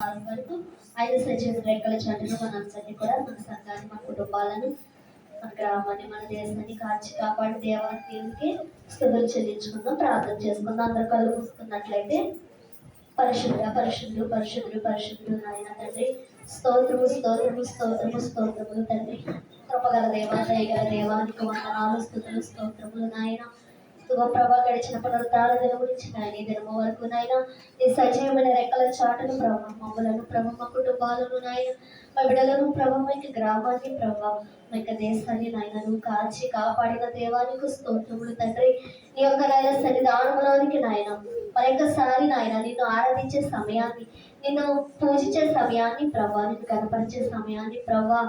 వరకు 5 రెక్కల చాటును మనందరినీ కూడా మన సంఘాన్ని, మన కుటుంబాలను, మన గ్రామాన్ని, మన దేశాన్ని కాచి కాపాడి దేవునికి స్తుతులు చెల్లించుకుందాం, ప్రార్థన చేసుకుందాం. అందరూ కళ్ళు మూసుకున్నట్లయితే పరిశుద్ధుడు పరిశుద్ధుడు పరిశుద్ధుడు పరిశుద్ధుడు నాయన తండ్రి, స్తోత్రము స్తోత్రము స్తోత్రము స్తోత్రములు తండ్రి, కృపగల దేవా, దయగల దేవానికి వందనాలు, స్తుతులు స్తోత్రములు నాయన. ప్రభా గడిచిన పునరుద్ధార దినం నుంచి నాయన ఈ దినము వరకు నాయన నీ సజీవమైన రెక్కల చాటును ప్రభావ మమ్మలను ప్రభు మా కుటుంబాలను నాయన మా బిడ్డలను ప్రభు మా గ్రామాన్ని ప్రభావ మా దేశాన్ని నాయన నువ్వు కాచి కాపాడిన దేవానికి స్తోత్రములు తండ్రి. నీ యొక్క నాయన సన్నిధానంలోనికి నాయన మరొకసారి నాయన నిన్ను ఆరాధించే సమయాన్ని, నిన్ను పూజించే సమయాన్ని ప్రభా, నిన్ను కనపరిచే సమయాన్ని ప్రభా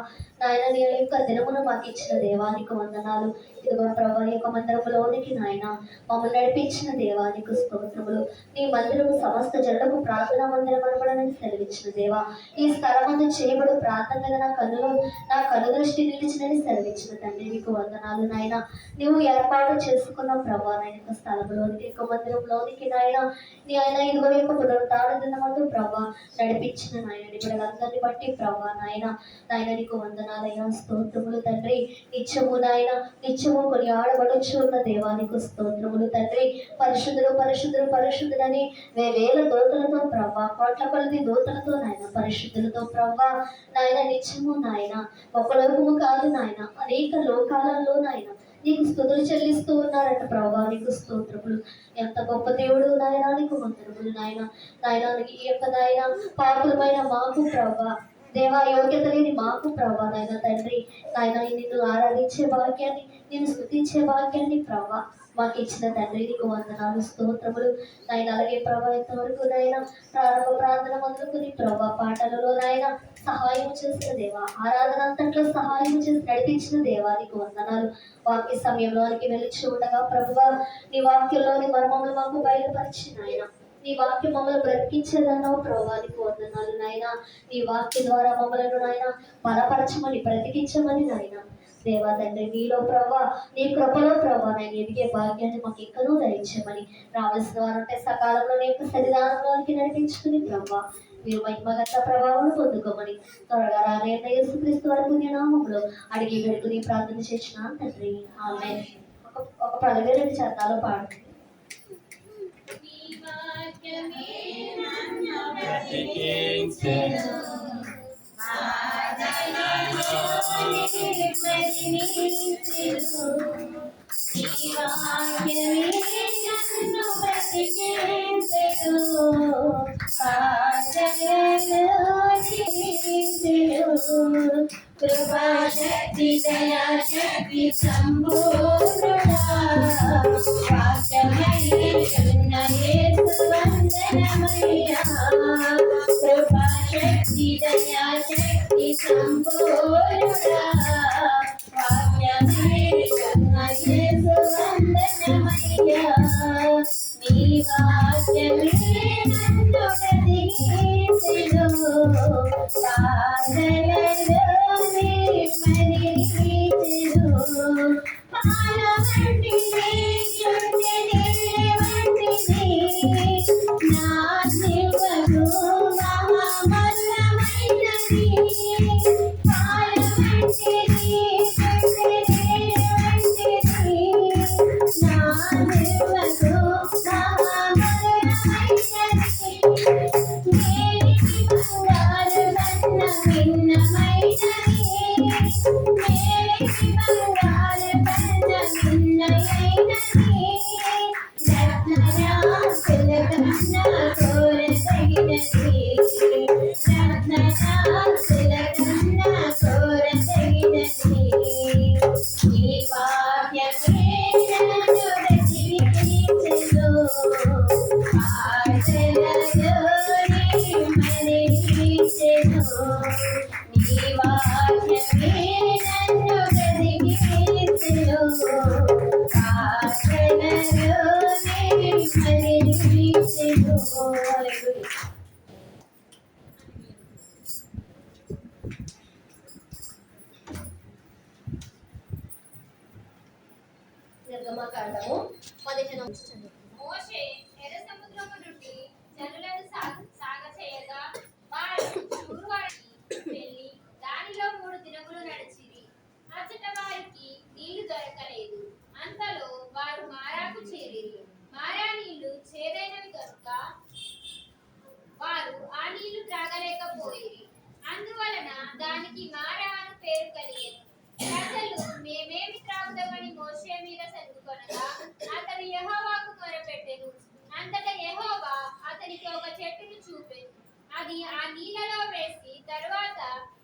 నాయన నీ యొక్క దినమును మాకు ఇచ్చిన దేవానికి వందనాలు. ఇదిగో ప్రభా నీ యొక్క మందిరములోనికి నాయన మమ్మల్ని నడిపించిన దేవానికి స్తోత్రములు. నీ మందిరము సమస్త జనులకు ప్రార్థనా మందిరం అనబడని సెలవిచ్చిన దేవా, ఈ స్థలమందు చేయబడు ప్రార్థన మీద నా కన్ను దృష్టి నిలిచినని సెలవిచ్చిన తండ్రి నీకు వందనాలు నాయన. నువ్వు ఏర్పాటు చేసుకున్న ప్రభా నాయన స్థలంలోనికి యొక్క మందిరంలోనికి నాయన నీ ఆయన ఇదిగో యొక్క పునరుద్ధార దినమందు ప్రభా నడిపించిన నాయన బిడ్డలందరినీ బట్టి ప్రభా నాయన నీకు వందనాలయ్యా, స్తోత్రములు తండ్రి. నిత్యము నాయన నిత్యము కొని ఆడబడుచు ఉన్న దేవానికి స్తోత్రములు తండ్రి. పరిశుద్ధుడు పరిశుద్ధుడు పరిశుద్ధుడని వేవేల దూతలతో ప్రభా, కోట్ల కొలది దూతలతో నాయన పరిశుద్ధులతో ప్రభా నాయన నిత్యము నాయన ఒక లోకము కాదు నాయన అనేక లోకాలలో నాయన నీకు స్తుతులు చెల్లిస్తూ ఉన్నారట ప్రభా, నీకు స్తోత్రములు. ఎంత గొప్ప దేవుడు నాయన, నీకు వందనములు నాయన. ఈ యొక్క నాయన పాపులమైన మాకు ప్రభా దేవా యోగ్యత లేని మాకు ప్రభా నాయన తండ్రి నాయన నిన్ను ఆరాధించే భాగ్యాన్ని, నిన్ను స్తుతించే భాగ్యాన్ని ప్రభా మాకు ఇచ్చిన తండ్రి నీకు వందనాలు, స్తోత్రములు నాయన. అలాగే ప్రభా ఇంతవరకు నాయన ప్రారంభ ప్రార్థన మొదలుకుని ప్రభా పాటలలో నాయన సహాయం చేసిన దేవా, ఆరాధన అంతట్లో సహాయం చేసి నడిపించిన దేవా నీకు వందనాలు. వాక్య సమయంలోనికి వెలిచి ఉండగా ప్రభువా నీ వాక్యంలోని మర్మములు మాకు బయలుపరిచిన ఆయన, నీ వాక్యం మమ్మల్ని బ్రతికించేదన్నావు ప్రభా నీకు వందనాలు నాయన. నీ వాక్య ద్వారా మమ్మల్ని నాయన బలపరచమని బ్రతికించమని నాయన దేవా తండ్రి నీలో ప్రభా నీ కృపలో ప్రభా నేను ఎదిగే భాగ్యాన్ని మాకు ఎక్కడో ధరించమని రావాల్సిన వారంటే సకాలంలో నీ యొక్క సన్నిధానంలోనికి నడిపించుకుని ప్రభా మీరు మహిమగత ప్రభావం పొందుకోమని త్వరగా రానే యేసుక్రీస్తు వారి పుణ్యనామంలో అడిగి పెడుకుని ప్రార్థన చేసిన తండ్రి ఆమేన్. ఒక 12 చరణాలు పాడుతుంది. కృపాశక్తి దయాశక్తి సంపూర్ణుడా వాక్యమై ఉన్న యేసు వందనమయ్యా. కృపాశక్తి దయాశక్తి సంపూర్ణుడా వాక్యమై ఉన్న యేసు వందనమయ్యా. నీ వాక్యమే నన్ను బ్రతికించెను, సాధనలోనే మరిచెను. పాల వంటిది చుట్టెనే వంటిది నా జీవము మహామన్నమైనది. పాల వంటిది చుట్టెనే వంటిది నా జీవము మహామన్నమైనది. నేనికి బంగారు కన్న భిన్నమైనది, నేనికి బంగారు కన్న భిన్నమైనది. రత్నరాశుల కన్నా కోరతగినది, రత్నరాశుల కన్నా కోరతగినది. ఈ వాక్యమే నన్ను బ్రతికించెను, ఆశలలోనే మరిచెను. నీ వాక్యమే నన్ను బ్రతికించెను, ఆశలలోనే మరిచెను. నిర్గమకాండము 15వ మోషే ఎర్ర సముద్రము నుండి జనులను సాగచేయగా దాన్ని ఆ నీళ్ళలో వేసి తరువాత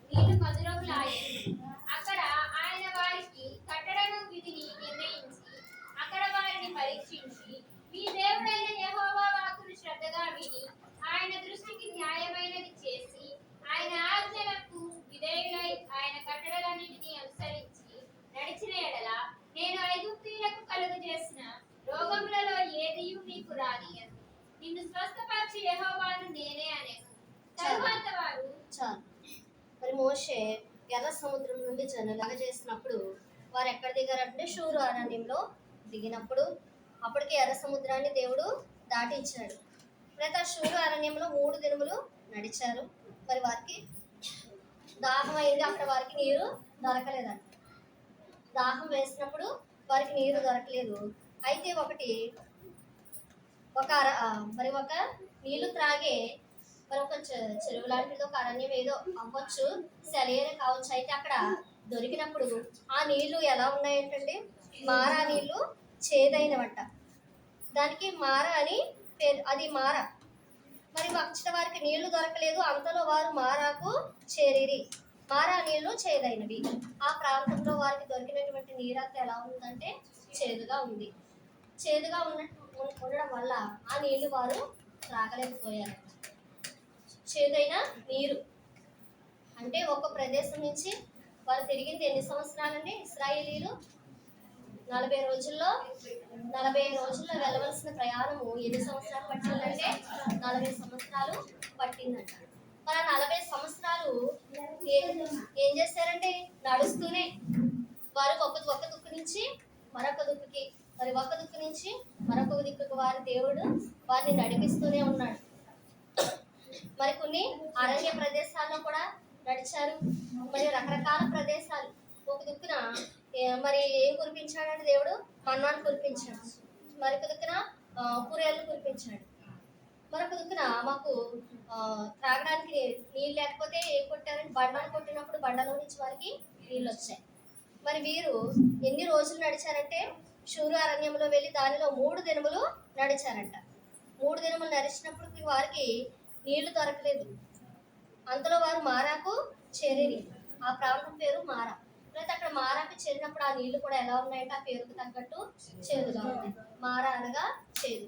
నీళ్లు మధురములాయెను. అక్కడ ఆయన వారికి కట్టడను విధిని నిర్ణయించి అక్కడ వారిని పరీక్షించి, మీ దేవుడైన యెహోవా వాక్కును శ్రద్ధగా విని ఆయన దృష్టికి న్యాయమైనది చేసి ఆయన ఆజ్ఞలకు విధేయులై ఆయన కట్టడలన్నిటినీ అనుసరించి నడిచిన ఎడల నేను ఐగుప్తీయులకు కలుగజేసిన రోగములలో ఏదియు నీకు రానియను. నిన్ను స్వస్థపరిచి యెహోవాను నేనే అనెను. తరువాత వారు చాలు. మరి మోషే ఎర్ర సముద్రం నుండి జనులాగా చేసినప్పుడు వారు ఎక్కడ దిగారంటే షూరు అరణ్యంలో దిగినప్పుడు అప్పటికి ఎర్ర సముద్రాన్ని దేవుడు దాటించాడు. అయితే ఆ షూరు అరణ్యంలో 3 దినములు నడిచారు. మరి వారికి దాహం అయింది. అక్కడ వారికి నీరు దొరకలేదంట. దాహం వేసినప్పుడు వారికి నీరు దొరకలేదు. అయితే మరి ఒక నీళ్లు త్రాగే మరి ఒక చెరువు లాంటిది ఒక అరణ్యం ఏదో అవ్వచ్చు, సెలయేరు కావచ్చు. అయితే అక్కడ దొరికినప్పుడు ఆ నీళ్లు ఎలా ఉన్నాయంటే మారా నీళ్లు చేదైనవంట. దానికి మార అని పేరు. అది మార. మరి వచ్చిన వారికి నీళ్లు దొరకలేదు. అంతలో వారు మారాకు చేరిరి. మారా నీళ్లు చేదైనవి. ఆ ప్రాంతంలో వారికి దొరికినటువంటి నీరంతా ఎలా ఉందంటే చేదుగా ఉంది. చేదుగా ఉండడం వల్ల ఆ నీళ్లు వారు త్రాగలేకపోయారు. చేదైన నీరు అంటే ఒక ప్రదేశం నుంచి వారు తిరిగింది ఎన్ని సంవత్సరాలండి? ఇశ్రాయేలీలు 40 రోజుల్లో వెళ్ళవలసిన ప్రయాణము ఎన్ని సంవత్సరాలు పట్టిందంటే 40 సంవత్సరాలు పట్టిందంట. మరి 40 సంవత్సరాలు ఏం చేశారంటే నడుస్తూనే వారు ఒక దిక్కు నుంచి మరొక దిక్కుకి, మరి ఒక దిక్కు నుంచి మరొక దిక్కుకు వారి దేవుడు వారిని నడిపిస్తూనే ఉన్నాడు. మరి కొన్ని అరణ్య ప్రదేశాల్లో కూడా నడిచారు. మరి రకరకాల ప్రదేశాలు. ఒక దిక్కున మరి ఏం కురిపించాడంటే దేవుడు మన్నాను కురిపించాడు. మరొక దిక్కున కూరగాయలు కురిపించాడు. మరొక దిక్కున మాకు త్రాగడానికి నీళ్ళు లేకపోతే ఏం కొట్టారంటే బండలు కొట్టినప్పుడు బండలో నుంచి వారికి నీళ్ళు వచ్చాయి. మరి వీరు ఎన్ని రోజులు నడిచారంటే షూరు అరణ్యంలో వెళ్ళి దానిలో 3 దినములు నడిచారంట. 3 దినములు నడిచినప్పుడు వారికి నీళ్లు దొరకలేదు. అంతలో వారు మారాకు చేరిరి. ఆ ప్రాంతం పేరు మారా. అయితే అక్కడ మారాకు చేరినప్పుడు ఆ నీళ్లు కూడా ఎలా ఉన్నాయంటే ఆ పేరుకు తగ్గట్టు చేదుగా ఉంది. మారా అనగా చేదు.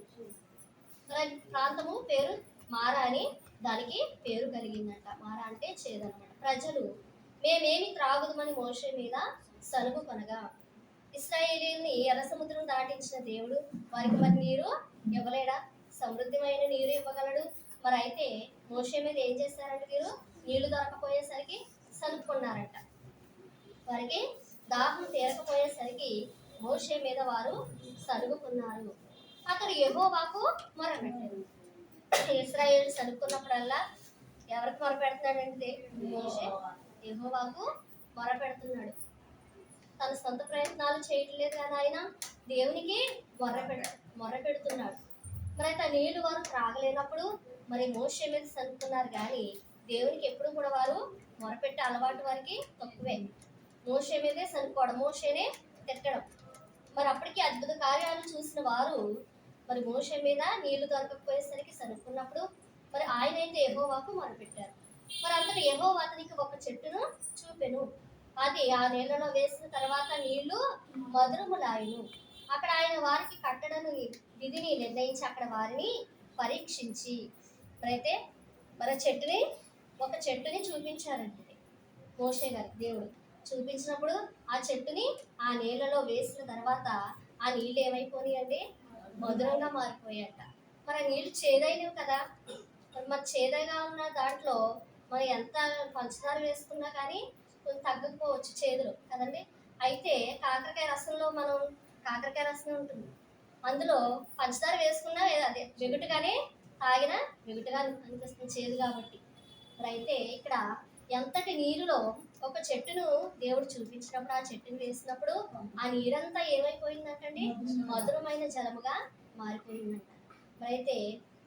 ప్రాంతము పేరు మారా అని దానికి పేరు కలిగిందంట. మారా అంటే చేదు అనమాట. ప్రజలు మేమేమి త్రాగుదమని మోషే మీద సలుగు కొనగా ఇశ్రాయేలీయుల్ని ఎర్ర సముద్రం దాటించిన దేవుడు వారికి మరి నీరు ఇవ్వలేడా? సమృద్ధమైన నీరు ఇవ్వగలడు. మరి అయితే మోషే మీద ఏం చేశారంటే వీరు నీళ్లు దొరకపోయేసరికి సలుపుకున్నారంట. వారికి దాహం తీరకపోయేసరికి మోషే మీద వారు సలుగుకున్నారు. అతడు యెహోవాకు మొరపెట్టాడు. ఇశ్రాయేలు సలుపుకున్నప్పుడల్లా ఎవరికి మొరపెడుతున్నాడంటే మోషే యెహోవాకు మొరపెడుతున్నాడు. తన సొంత ప్రయత్నాలు చేయట్లేదు కానీ ఆయన దేవునికి మొరపెడుతున్నాడు. మరి అయితే ఆ నీళ్లు వారు త్రాగలేనప్పుడు మరి మోషే మీద సలుపుకున్నారు కానీ దేవునికి ఎప్పుడు కూడా వారు మొరపెట్టే అలవాటు వారికి తక్కువే. మోషే మీదే సలుపుకోవడం, మోషేనే తిట్టడం. మరి అప్పటికి అద్భుత కార్యాలు చూసిన వారు మరి మోషే మీద నీళ్లు దొరకకపోయేసరికి సలుపుకున్నప్పుడు మరి ఆయన అయితే యెహోవాకు మొరపెట్టారు. మరి అంతటి యెహోవా అతనికి ఒక చెట్టును చూపెను. అది ఆ నీళ్లలో వేసిన తర్వాత నీళ్లు మధురములాయెను. అక్కడ ఆయన వారికి కట్టడను విధిని నిర్ణయించి అక్కడ వారిని పరీక్షించి అయితే మరి ఒక చెట్టుని చూపించారండి మోషే గారికి దేవుడు. చూపించినప్పుడు ఆ చెట్టుని ఆ నీళ్ళలో వేసిన తర్వాత ఆ నీళ్ళు ఏమైపోయాయండి? మధురంగా మారిపోయాట. మరి ఆ నీళ్ళు చేదైనవి కదా. మరి చేదైనా ఉన్న దాంట్లో మరి ఎంత పంచదార వేసుకున్నా కానీ కొంచెం తగ్గకపోవచ్చు చేదులు కదండి. అయితే కాకరకాయ రసం ఉంటుంది. అందులో పంచదార వేసుకున్నా అదే వెగుటుగానే తాగినా వెగుటుగా అనిపిస్తుంది చేదు కాబట్టి. మరి అయితే ఇక్కడ ఎంతటి నీరులో ఒక చెట్టును దేవుడు చూపించినప్పుడు ఆ చెట్టును వేసినప్పుడు ఆ నీరంతా ఏమైపోయిందంటండి? మధురమైన జలముగా మారిపోయిందంట. మరి అయితే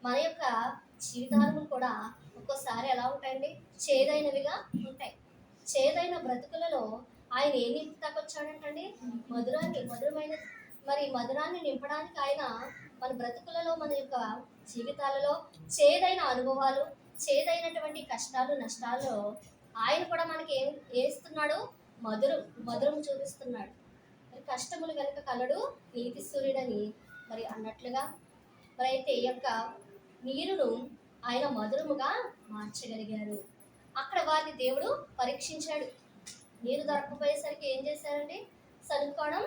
మన యొక్క జీవితాలు కూడా ఒక్కోసారి ఎలా ఉంటాయండి? చేదైనవిగా ఉంటాయి. చేదైన బ్రతుకులలో ఆయన ఏం నింపుతాకొచ్చాడంటండి? మధురమైన మరి మధురాన్ని నింపడానికి ఆయన మన బ్రతుకులలో మన యొక్క జీవితాలలో చేదైన అనుభవాలు, చేదైనటువంటి కష్టాలు నష్టాల్లో ఆయన కూడా మనకి ఏం ఇస్తున్నాడు? మధురం చూపిస్తున్నాడు. మరి కష్టములు కనుక కలడు నీతి సూర్యుడని మరి అన్నట్లుగా మరి అయితే ఈ యొక్క నీరును ఆయన మధురముగా మార్చగలిగారు. అక్కడ వారిని దేవుడు పరీక్షించాడు. నీరు దొరకపోయేసరికి ఏం చేశారండి? సనుక్కోవడం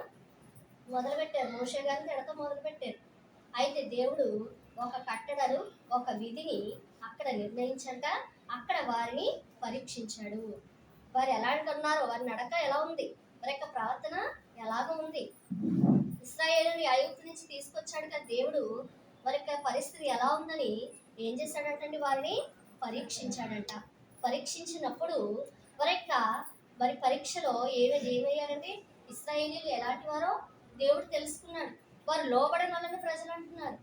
మొదలుపెట్టారు. మోషే గారిని తిడతా మొదలుపెట్టారు. అయితే దేవుడు ఒక కట్టడను, ఒక విధిని అక్కడ నిర్ణయించక అక్కడ వారిని పరీక్షించాడు. వారు ఎలాంటి ఉన్నారో, వారి నడక ఎలా ఉంది, వారి యొక్క ప్రవర్తన ఎలాగ ఉంది. ఇశ్రాయేలుని ఐగుప్తు నుంచి తీసుకొచ్చాడు కదా దేవుడు, వారి యొక్క పరిస్థితి ఎలా ఉందని ఏం చేశాడంటండి? వారిని పరీక్షించాడంట. పరీక్షించినప్పుడు వారి పరీక్షలో ఏమయ్యారంటే ఇశ్రాయేలీలు ఎలాంటి వారో దేవుడు తెలుసుకున్నాడు. వారు లోబడిన వాళ్ళని ప్రజలు అంటున్నారు.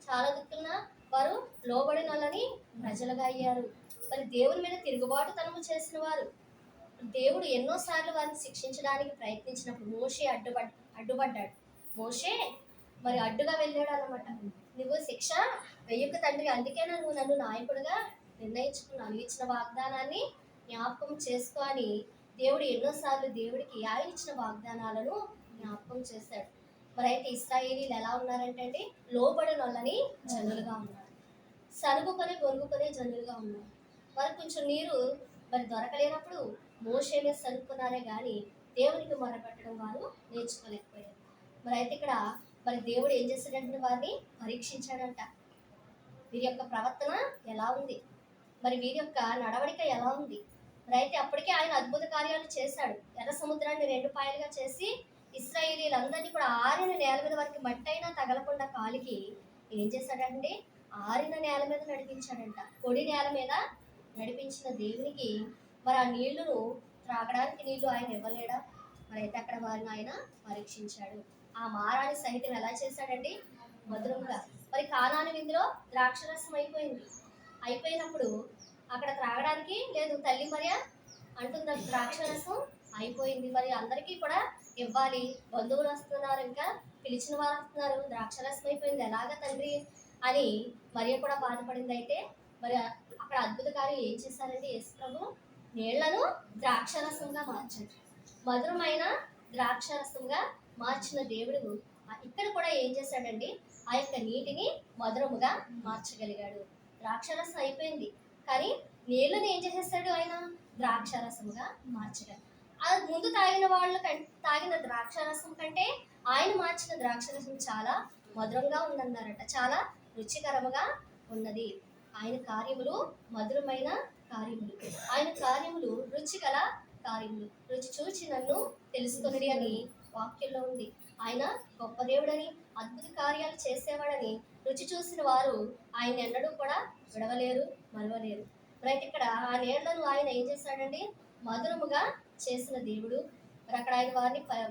చాలా దిక్కున వారు లోబడిన వాళ్ళని ప్రజలుగా అయ్యారు. మరి దేవుని మీద తిరుగుబాటుతనము చేసిన వారు. దేవుడు ఎన్నోసార్లు వారిని శిక్షించడానికి ప్రయత్నించినప్పుడు మోషే అడ్డుపడ్డాడు. మోషే మరి అడ్డుగా వెళ్ళాడు అన్నమాట. నువ్వు శిక్ష వెయ్యకు తండ్రి, అందుకే నువ్వు నన్ను నాయకుడిగా నిర్ణయించుకున్నాను, ఇచ్చిన వాగ్దానాన్ని జ్ఞాపకం చేసుకో అని దేవుడు ఎన్నోసార్లు దేవుడికి ఆయన ఇచ్చిన వాగ్దానాలను జ్ఞాపకం చేశాడు. మరి అయితే ఇశ్రాయేలీలు ఎలా ఉన్నారంటే అండి, లోబడిన వాళ్ళని జనులుగా ఉన్నారు, సనుగుకొని గొనుగుకొని జనులుగా ఉన్నారు. వారు కొంచెం నీరు మరి దొరకలేనప్పుడు మోషే మీద సనుక్కున్నారే కానీ దేవునికి మొరపెట్టడం వారు నేర్చుకోలేకపోయారు. మరి అయితే ఇక్కడ మరి దేవుడు ఏం చేశాడంటే వారిని పరీక్షించాడంట. వీరి యొక్క ప్రవర్తన ఎలా ఉంది, మరి వీరి యొక్క నడవడిక ఎలా ఉంది. మరి అయితే అప్పటికే ఆయన అద్భుత కార్యాలు చేశాడు. ఎర్ర సముద్రాన్ని 2 పాయలుగా చేసి ఇశ్రాయేలీలందరినీ కూడా ఆరిన నేల మీద వారికి మట్టి అయినా తగలకుండా కాలికి ఏం చేశాడంటే ఆరిన నేల మీద నడిపించాడంట. పొడి నేల మీద నడిపించిన దేవునికి మరి ఆ నీళ్లను త్రాగడానికి నీళ్లు ఆయన ఇవ్వలేడా? మరి అయితే అక్కడ వారిని ఆయన పరీక్షించాడు. ఆ మారాన్ని సహితం ఎలా చేశాడండి? మధురంగా. మరి కానాను విందులో ద్రాక్షరసం అయిపోయినప్పుడు అక్కడ త్రాగడానికి లేదు. తల్లి మరియ అంటుంది ద్రాక్షరసం అయిపోయింది, మరి అందరికీ కూడా ఇవ్వాలి, బంధువులు వస్తున్నారు, ఇంకా పిలిచిన వారు వస్తున్నారు, ద్రాక్షరసం అయిపోయింది, ఎలాగ తండ్రి అని మరియ కూడా బాధపడింది. అయితే మరి అక్కడ అద్భుత కార్యం ఏం చేశారంటే యేసు ప్రభు నీళ్లను ద్రాక్షరసంగా మార్చాడు. మధురమైన ద్రాక్షరసంగా మార్చిన దేవుడు ఇక్కడ కూడా ఏం చేశాడండి? ఆ యొక్క నీటిని మధురముగా మార్చగలిగాడు. ద్రాక్షరసం అయిపోయింది కానీ నీళ్లను ఏం చేసేసాడు? ఆయన ద్రాక్షరసముగా మార్చగలడు. అది ముందు తాగిన ద్రాక్షరసం కంటే ఆయన మార్చిన ద్రాక్షరసం చాలా మధురంగా ఉందన్నారట. చాలా రుచికరముగా ఉన్నది. ఆయన కార్యములు మధురమైన కార్యములు, ఆయన కార్యములు రుచిగల కార్యములు. రుచి చూచి నన్ను తెలుసుకొనిడి అని వాక్యంలో ఉంది. ఆయన గొప్ప దేవుడని, అద్భుత కార్యాలు చేసేవాడని రుచి చూసిన వారు ఆయన ఎన్నడూ కూడా విడవలేరు, మరవలేరు. రైట్, ఇక్కడ ఆ నీళ్లను ఆయన ఏం చేశాడండి? మధురముగా చేసిన దేవుడు. మరి అక్కడ ఆయన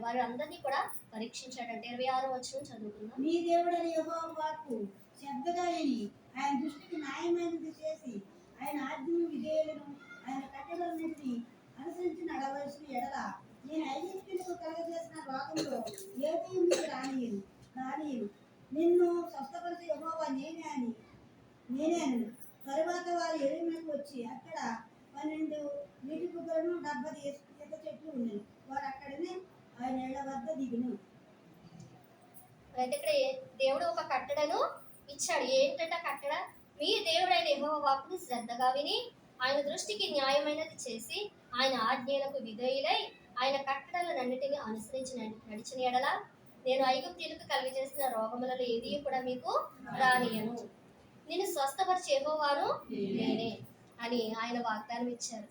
వారి అందరినీ కూడా పరీక్షించాడంటే 26వ వచనం చదువుకుందాం. మీ దేవుడని యెహోవా వాక్కు శ్రద్ధగా విని ఆయన దృష్టికి న్యాయమైనది చేసి ఆయన ఆజ్ఞలు విధేయులను ఆయన కట్టడలన్నింటినీ అనుసరించి నడవలసిన ఎడల నేను ఐగుప్తులకు కలుగజేసిన రోగంలో ఏది మీకు రానియను. నిన్ను స్వస్థపరిచే యెహోవా నేనే అని. తరువాత వారు ఎరువులకు వచ్చి అక్కడ 12 నీటి కుక్కలను 70 ఈత చెట్లు ఉన్నాయి. వారు అక్కడనే ఆయన నీళ్ల వద్ద దిగును. అయితే ఇక్కడ దేవుడు ఒక కట్టడను ఇచ్చాడు. ఏంటంటే కట్టడ, మీ దేవుడైన యెహోవా వాక్కును శ్రద్ధగా విని ఆయన దృష్టికి న్యాయమైనది చేసి ఆయన ఆజ్ఞలకు విధేయులై ఆయన కట్టడలన్నిటిని అనుసరించి నడిచిన ఎడల నేను ఐగుప్తీయులకు కలుగజేసిన రోగములలో ఏది కూడా మీకు రానియను. నేను స్వస్థపరిచే యెహోవాను నేనే అని ఆయన వాగ్దానం ఇచ్చారు.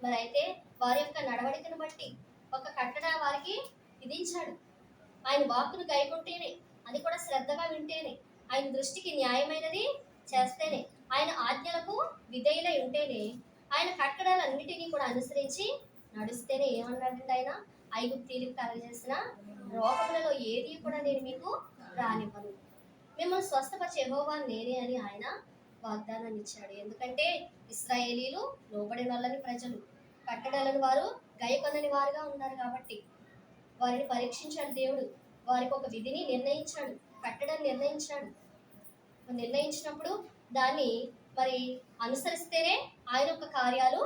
మరి అయితే వారి యొక్క నడవడికను బట్టి ఒక కట్టడ వారికి విధించాడు. ఆయన వాక్కును గైకొంటేనే, అది కూడా శ్రద్ధగా వింటేనే, ఆయన దృష్టికి న్యాయమైనది చేస్తేనే, ఆయన ఆజ్ఞలకు విధేయులై ఉంటేనే, ఆయన కట్టడాలన్నిటినీ కూడా అనుసరించి నడుస్తేనే ఏమన్నాడంటే ఆయన ఐగుప్తీయులకు కలుగజేసిన రోగములలో ఏది కూడా నేను మీకు రానివ్వను, మిమ్మల్ని స్వస్థపరిచే యెహోవా నేనే అని ఆయన వాగ్దానాన్ని ఇచ్చాడు. ఎందుకంటే ఇశ్రాయేలీలు లోబడిన వాళ్ళని ప్రజలు, కట్టడలను వారు గైకొనని వారుగా ఉన్నారు కాబట్టి వారిని పరీక్షించాడు దేవుడు. వారికి ఒక విధిని నిర్ణయించాడు, కట్టడాన్ని నిర్ణయించినప్పుడు దాన్ని మరి అనుసరిస్తేనే ఆయన యొక్క కార్యాలు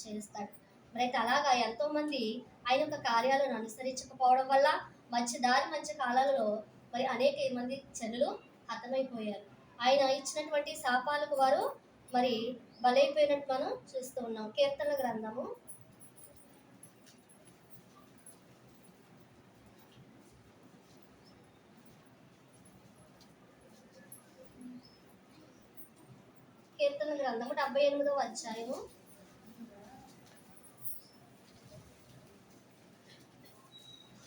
చేస్తాడు. మరి అయితే అలాగా ఎంతో మంది ఆయన యొక్క కార్యాలను అనుసరించకపోవడం వల్ల మంచి కాలాలలో మరి అనేక మంది జనులు హతమైపోయారు. ఆయన ఇచ్చినటువంటి శాపాలకు వారు మరి బలైపోయినట్టు మనం చూస్తూ ఉన్నాం. కీర్తన గ్రంథము 78వ అధ్యాయము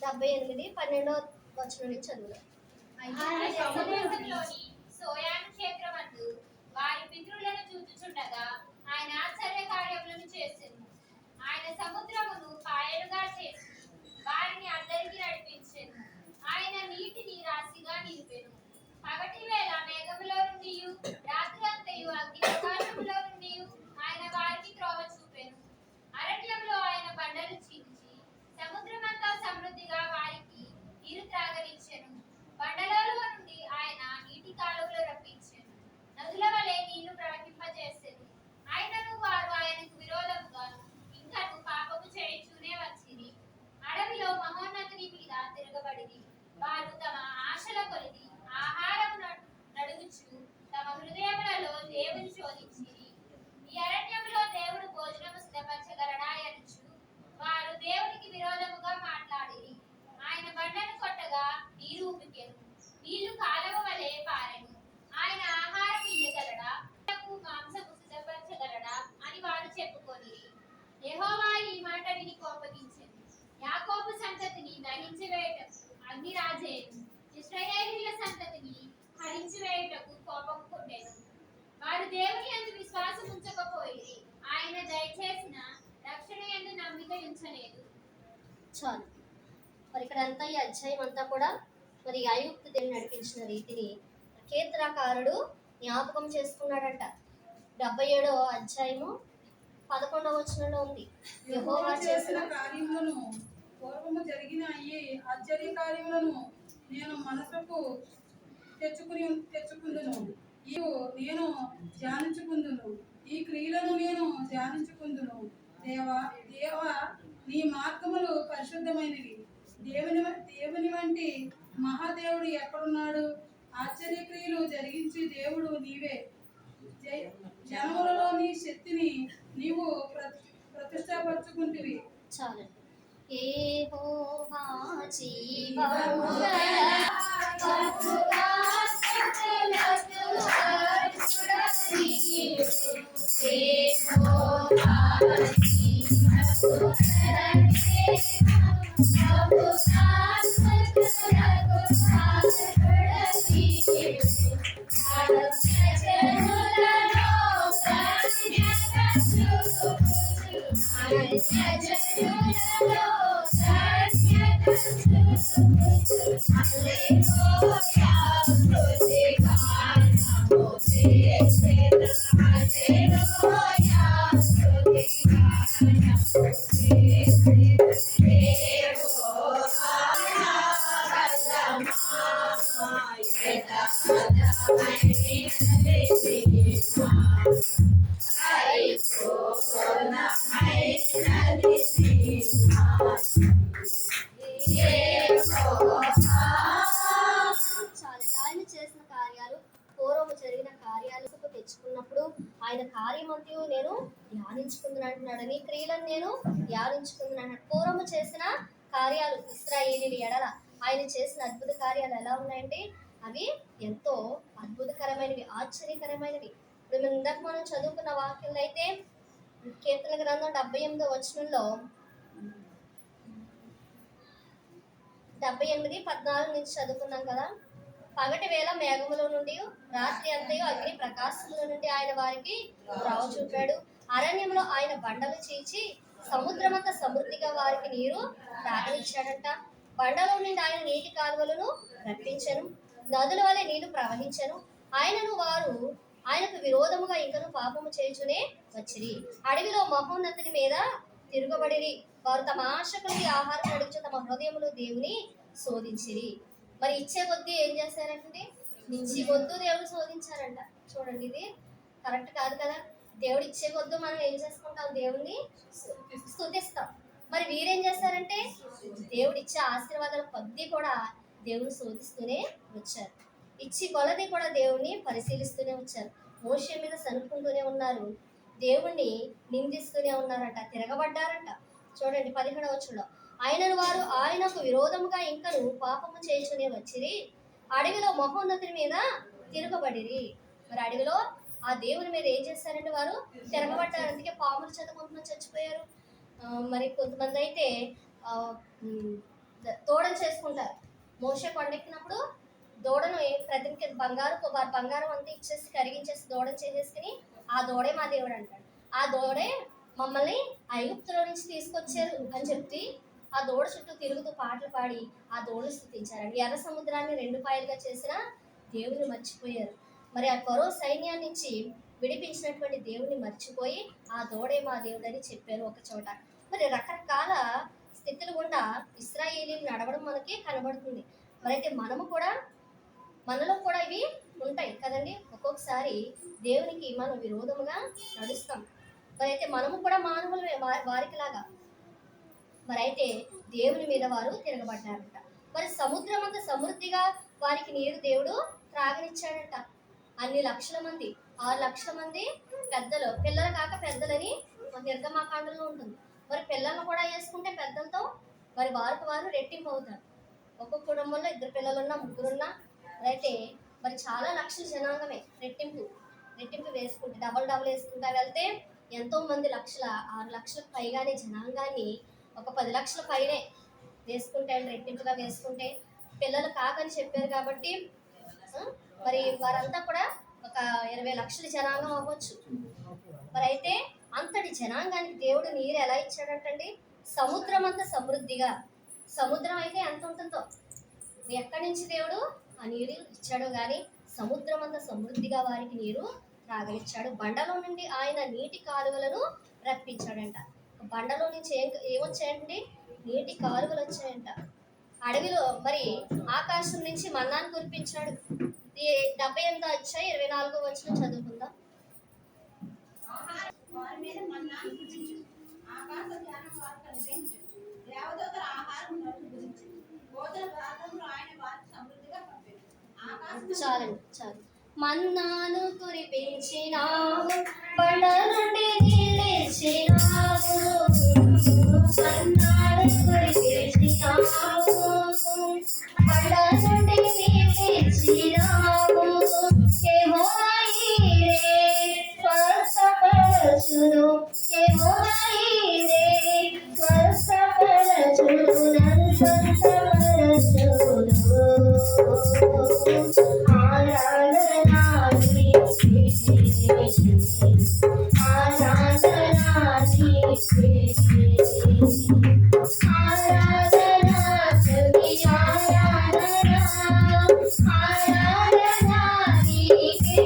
12వ వచనం నుంచి చదువుదాం. ఆయన సముద్రములోని సోయాను క్షేత్రమందు వారి పితరులను చూచుచుండగా ఆయన ఆశ్చర్య కార్యములను చేసెను. ఆయన సముద్రమును పాయలుగా చేసి వారిని అద్దరికి నడిపించెను. ఆయన నీటిని రాశిగా నిలిపెను. పగటి వేళ మేఘములో నుండి రాత్రి అంతయు అగ్ని ప్రకాశములో నుండి ఆయన వారికి త్రోవ చూపెను. అరణ్యంలో ఆయన బండలు చీల్చి సముద్రమంతా సమృద్ధిగా వారికి నీరు త్రాగనిచ్చెను. బండలలో నుండి ఆయన నీటి కాలువలు రప్పించెను. నదుల వలె నీళ్లు ప్రవహింపజేసెను. ఆయనను వారు ఆయనకు విరోధముగా ఇంకను పాపము చేయుచూనే వచ్చిరి. అడవిలో మహోన్నతుని మీద తిరగబడిరి. వారు తమ ఆశల కొలిది ఆహారము నడుగుచు తమ హృదయములలో దేవుని శోధించిరి. ఈ అరణ్యంలో దేవుడు భోజనము సిద్ధపరచగలడాయనుచు వారు దేవునికి విరోధముగా మాట్లాడిరి. ఆయన బండను కొట్టగా నీరు ఉబికెను. నీళ్లు కాలవ వలె పారెను. ఆయన ఆహారం ఇయ్యగలడా, మాంసము సిద్ధపరచగలడా అని వారు చెప్పుకొనిరి. యెహోవా ఈ మాట విని కోపగించెను. యాకోబు సంతతిని దహించి వేయుటకు అగ్ని రాజేను. ఇశ్రాయేలీయుల సంతతిని హరించి వేయుటకు కోపము కొట్టెను. వారు దేవుని యందు విశ్వాసం ఉంచకపోయిరి. ఆయన దయచేసిన రక్షణ యందు నమ్మిక ఉంచలేదు. చాలు. మరి ఇక్కడ అంతా ఈ అధ్యాయం అంతా కూడా మరి ఐగుప్తు దేవుని నడిపించిన రీతిని కీర్తనకారుడు జ్ఞాపకం చేసుకున్నాడంట. 77వ అధ్యాయము 11వ వచనంలో ఉంది. యెహోవా చేసిన కార్యములను పూర్వము జరిగిన ఈ ఆశ్చర్య కార్యములను నేను మనసుకు తెచ్చుకుందును. నేను ధ్యానించుకుందును. ఈ క్రియలను నేను ధ్యానించుకుందును. దేవా నీ మార్గములు పరిశుద్ధమైనవి. దేవుని వంటి మహాదేవుడు ఎక్కడున్నాడు? ఆశ్చర్య క్రియలు జరిగించి దేవుడు నీవే. జనములలో నీ శక్తిని నీవు ప్రతిష్టాపరచుకుంటివి. చాలు. యెహోవా జీవము ఆయన చేసిన కార్యాలు, పూర్వము జరిగిన కార్యాలకు తెచ్చుకున్నప్పుడు ఆయన కార్యమంతయు నేను ధ్యానించుకుందును అంటున్నాడు. నీ క్రియలను నేను ధ్యానించుకుందును అంటున్నాడు. పూర్వము చేసిన కార్యాలు ఇశ్రాయేలీయుల ఎడల ఆయన చేసిన అద్భుత కార్యాలు ఎలా ఉన్నాయంటే అవి ఎంతో అద్భుతకరమైనవి, ఆశ్చర్యకరమైనవి. ఇప్పుడు ఇందాక మనం చదువుకున్న వాక్యంలో అయితే కీర్తన గ్రంథం 78వ వచనంలో 78:14 నుంచి చదువుకున్నాం కదా. పగటి వేళ మేఘములో నుండి రాత్రి అంతయు అగ్ని ప్రకాశముల నుండి ఆయన వారికి త్రోవ చూపాడు. అరణ్యంలో ఆయన బండలు చీల్చి సముద్రమంత సమృద్ధిగా వారికి నీరు తాగనిచ్చాడంట. బండలో నుండి ఆయన నీటి కాలువలను రప్పించెను. నదుల వలె నీళ్లు ప్రవహించెను. వారు ఆయనకు విరోధముగా ఇంకను పాపము చేయుచునే వచ్చిరి. అడవిలో మహోన్నతుని మీద తిరగబడిరి. వారు తమ ఆశకులకి ఆహారం నడుచు తమ హృదయములో దేవుని శోధించిరి. మరి ఇచ్చే కొద్దీ ఏం చేశారంటే ఇచ్చి కొద్దు దేవుడు శోధించారంట. చూడండి, ఇది కరెక్ట్ కాదు కదా. దేవుడు ఇచ్చే కొద్దు మనం ఏం చేసుకుంటాం, దేవుణ్ణి స్తుతిస్తాం. మరి వీరేం చేస్తారంటే దేవుడు ఇచ్చే ఆశీర్వాదాల కొద్దీ కూడా దేవుని స్తుతిస్తూనే వచ్చారు. ఇచ్చి కొలది కూడా దేవుణ్ణి పరిశీలిస్తూనే వచ్చారు. మోషే మీద సనుక్కుంటూనే ఉన్నారు, దేవుణ్ణి నిందిస్తూనే ఉన్నారట, తిరగబడ్డారట. చూడండి 17వ వచనంలో, ఆయనను వారు ఆయనకు విరోధముగా ఇంకను పాపము చేయుచునే వచ్చిరి, అడవిలో మహోన్నతుని మీద తిరగబడిరి. మరి అడవిలో ఆ దేవుని మీద ఏం చేస్తారంటే వారు తిరగబడ్డారు. అందుకే పాముల చేత కొంతమంది చచ్చిపోయారు. మరి కొంతమంది అయితే తోడని చేసుకుంటారు. మోషే కొండెక్కినప్పుడు దూడను ప్రతికి బంగారం అంతా ఇచ్చేసి కరిగించేసి దూడను చేసేసుకుని ఆ దూడే మా దేవుడు అంటాడు. ఆ దూడే మమ్మల్ని ఐగుప్తులో నుంచి తీసుకొచ్చారు అని చెప్పి ఆ దూడ చుట్టూ తిరుగుతూ పాటలు పాడి ఆ దూడను స్తుతించారండి. ఎర్ర సముద్రాన్ని 2 పాయలుగా చేసిన దేవుని మర్చిపోయారు. మరి ఆ ఫరో సైన్యాన్ని నుంచి విడిపించినటువంటి దేవుని మర్చిపోయి ఆ దూడే మా దేవుడు అని చెప్పారు ఒక చోట. మరి రకరకాల స్థితుల గుండా ఇశ్రాయేలీలు నడవడం మనకి కనబడుతుంది. మరైతే మనలో కూడా ఇవి ఉంటాయి కదండి. ఒక్కొక్కసారి దేవునికి మనం విరోధముగా నడుస్తాం. మరైతే మనము కూడా మానవులమే వారికి లాగా. మరైతే దేవుని మీద వారు తిరగబడ్డారంట. మరి సముద్రం అంత సమృద్ధిగా వారికి నీరు దేవుడు త్రాగనిచ్చాడంట. అన్ని లక్షల మంది, 6 లక్షల మంది పిల్లలు కాక పెద్దలని నిర్గమాకాండంలో ఉంటుంది. మరి పిల్లలను కూడా వేసుకుంటే పెద్దలతో మరి వారికి వారు రెట్టింపు అవుతారు. ఒక్కొక్క కుటుంబంలో 2 పిల్లలున్నా 3 అయితే మరి చాలా లక్షల జనాంగమే రెట్టింపు వేసుకుంటే డబల్ వేసుకుంటా వెళ్తే ఎంతో మంది 6 లక్షలకు పైగానే జనాంగాన్ని ఒక 10 లక్షల పైనే వేసుకుంటే రెట్టింపుగా వేసుకుంటే పిల్లలు కాకని చెప్పారు కాబట్టి మరి వారంతా కూడా ఒక 20 లక్షల జనాంగం అవ్వచ్చు. మరి అయితే అంతటి జనాంగానికి దేవుడు నీరు ఎలా ఇచ్చాడంటండి, సముద్రం అంత సమృద్ధిగా. సముద్రం అయితే ఎంత ఉంటుందో ఎక్కడి నుంచి దేవుడు ఆ నీరు ఇచ్చాడో కానీ సముద్రం అంత సమృద్ధిగా వారికి నీరు త్రాగనిచ్చాడు. బండలో నుండి ఆయన నీటి కాలువలను రప్పించాడంట. బండలో నుంచి ఏమొచ్చాయండి, నీటి కాలువలు వచ్చాయంట. అడవిలో మరి ఆకాశం నుంచి మన్నాను కురిపించాడు. 78వ అధ్యాయం 24వ వచనం చదువుకుందాం. వారి మీద మన్నాను కురిపించు, ఆకాశ జ్ఞానం వారికి అనుగ్రహించు, దేవదూతల ఆహారం వారికి భుజించు, భోజన పదార్థంలో ఆయన వారికి సమృద్ధిగా పంపాడు. చాలు. మన్నాను కురిపించినావు, బండ నుండి నీళ్ళిచ్చినావు. మన్నాను కురిపించినావు, బండ నుండి నీళ్ళిచ్చినావు. యెహోవా ఈరే స్వస్థపరచును, యెహోవా ఈరే స్వస్థపరచును, నన్ను స్వస్థపరచును. ఆరాధనా నీకే, ఆరాధనా నీకే, ఆరాధనా స్తుతి ఆరాధనా, ఆరాధనా నీకే,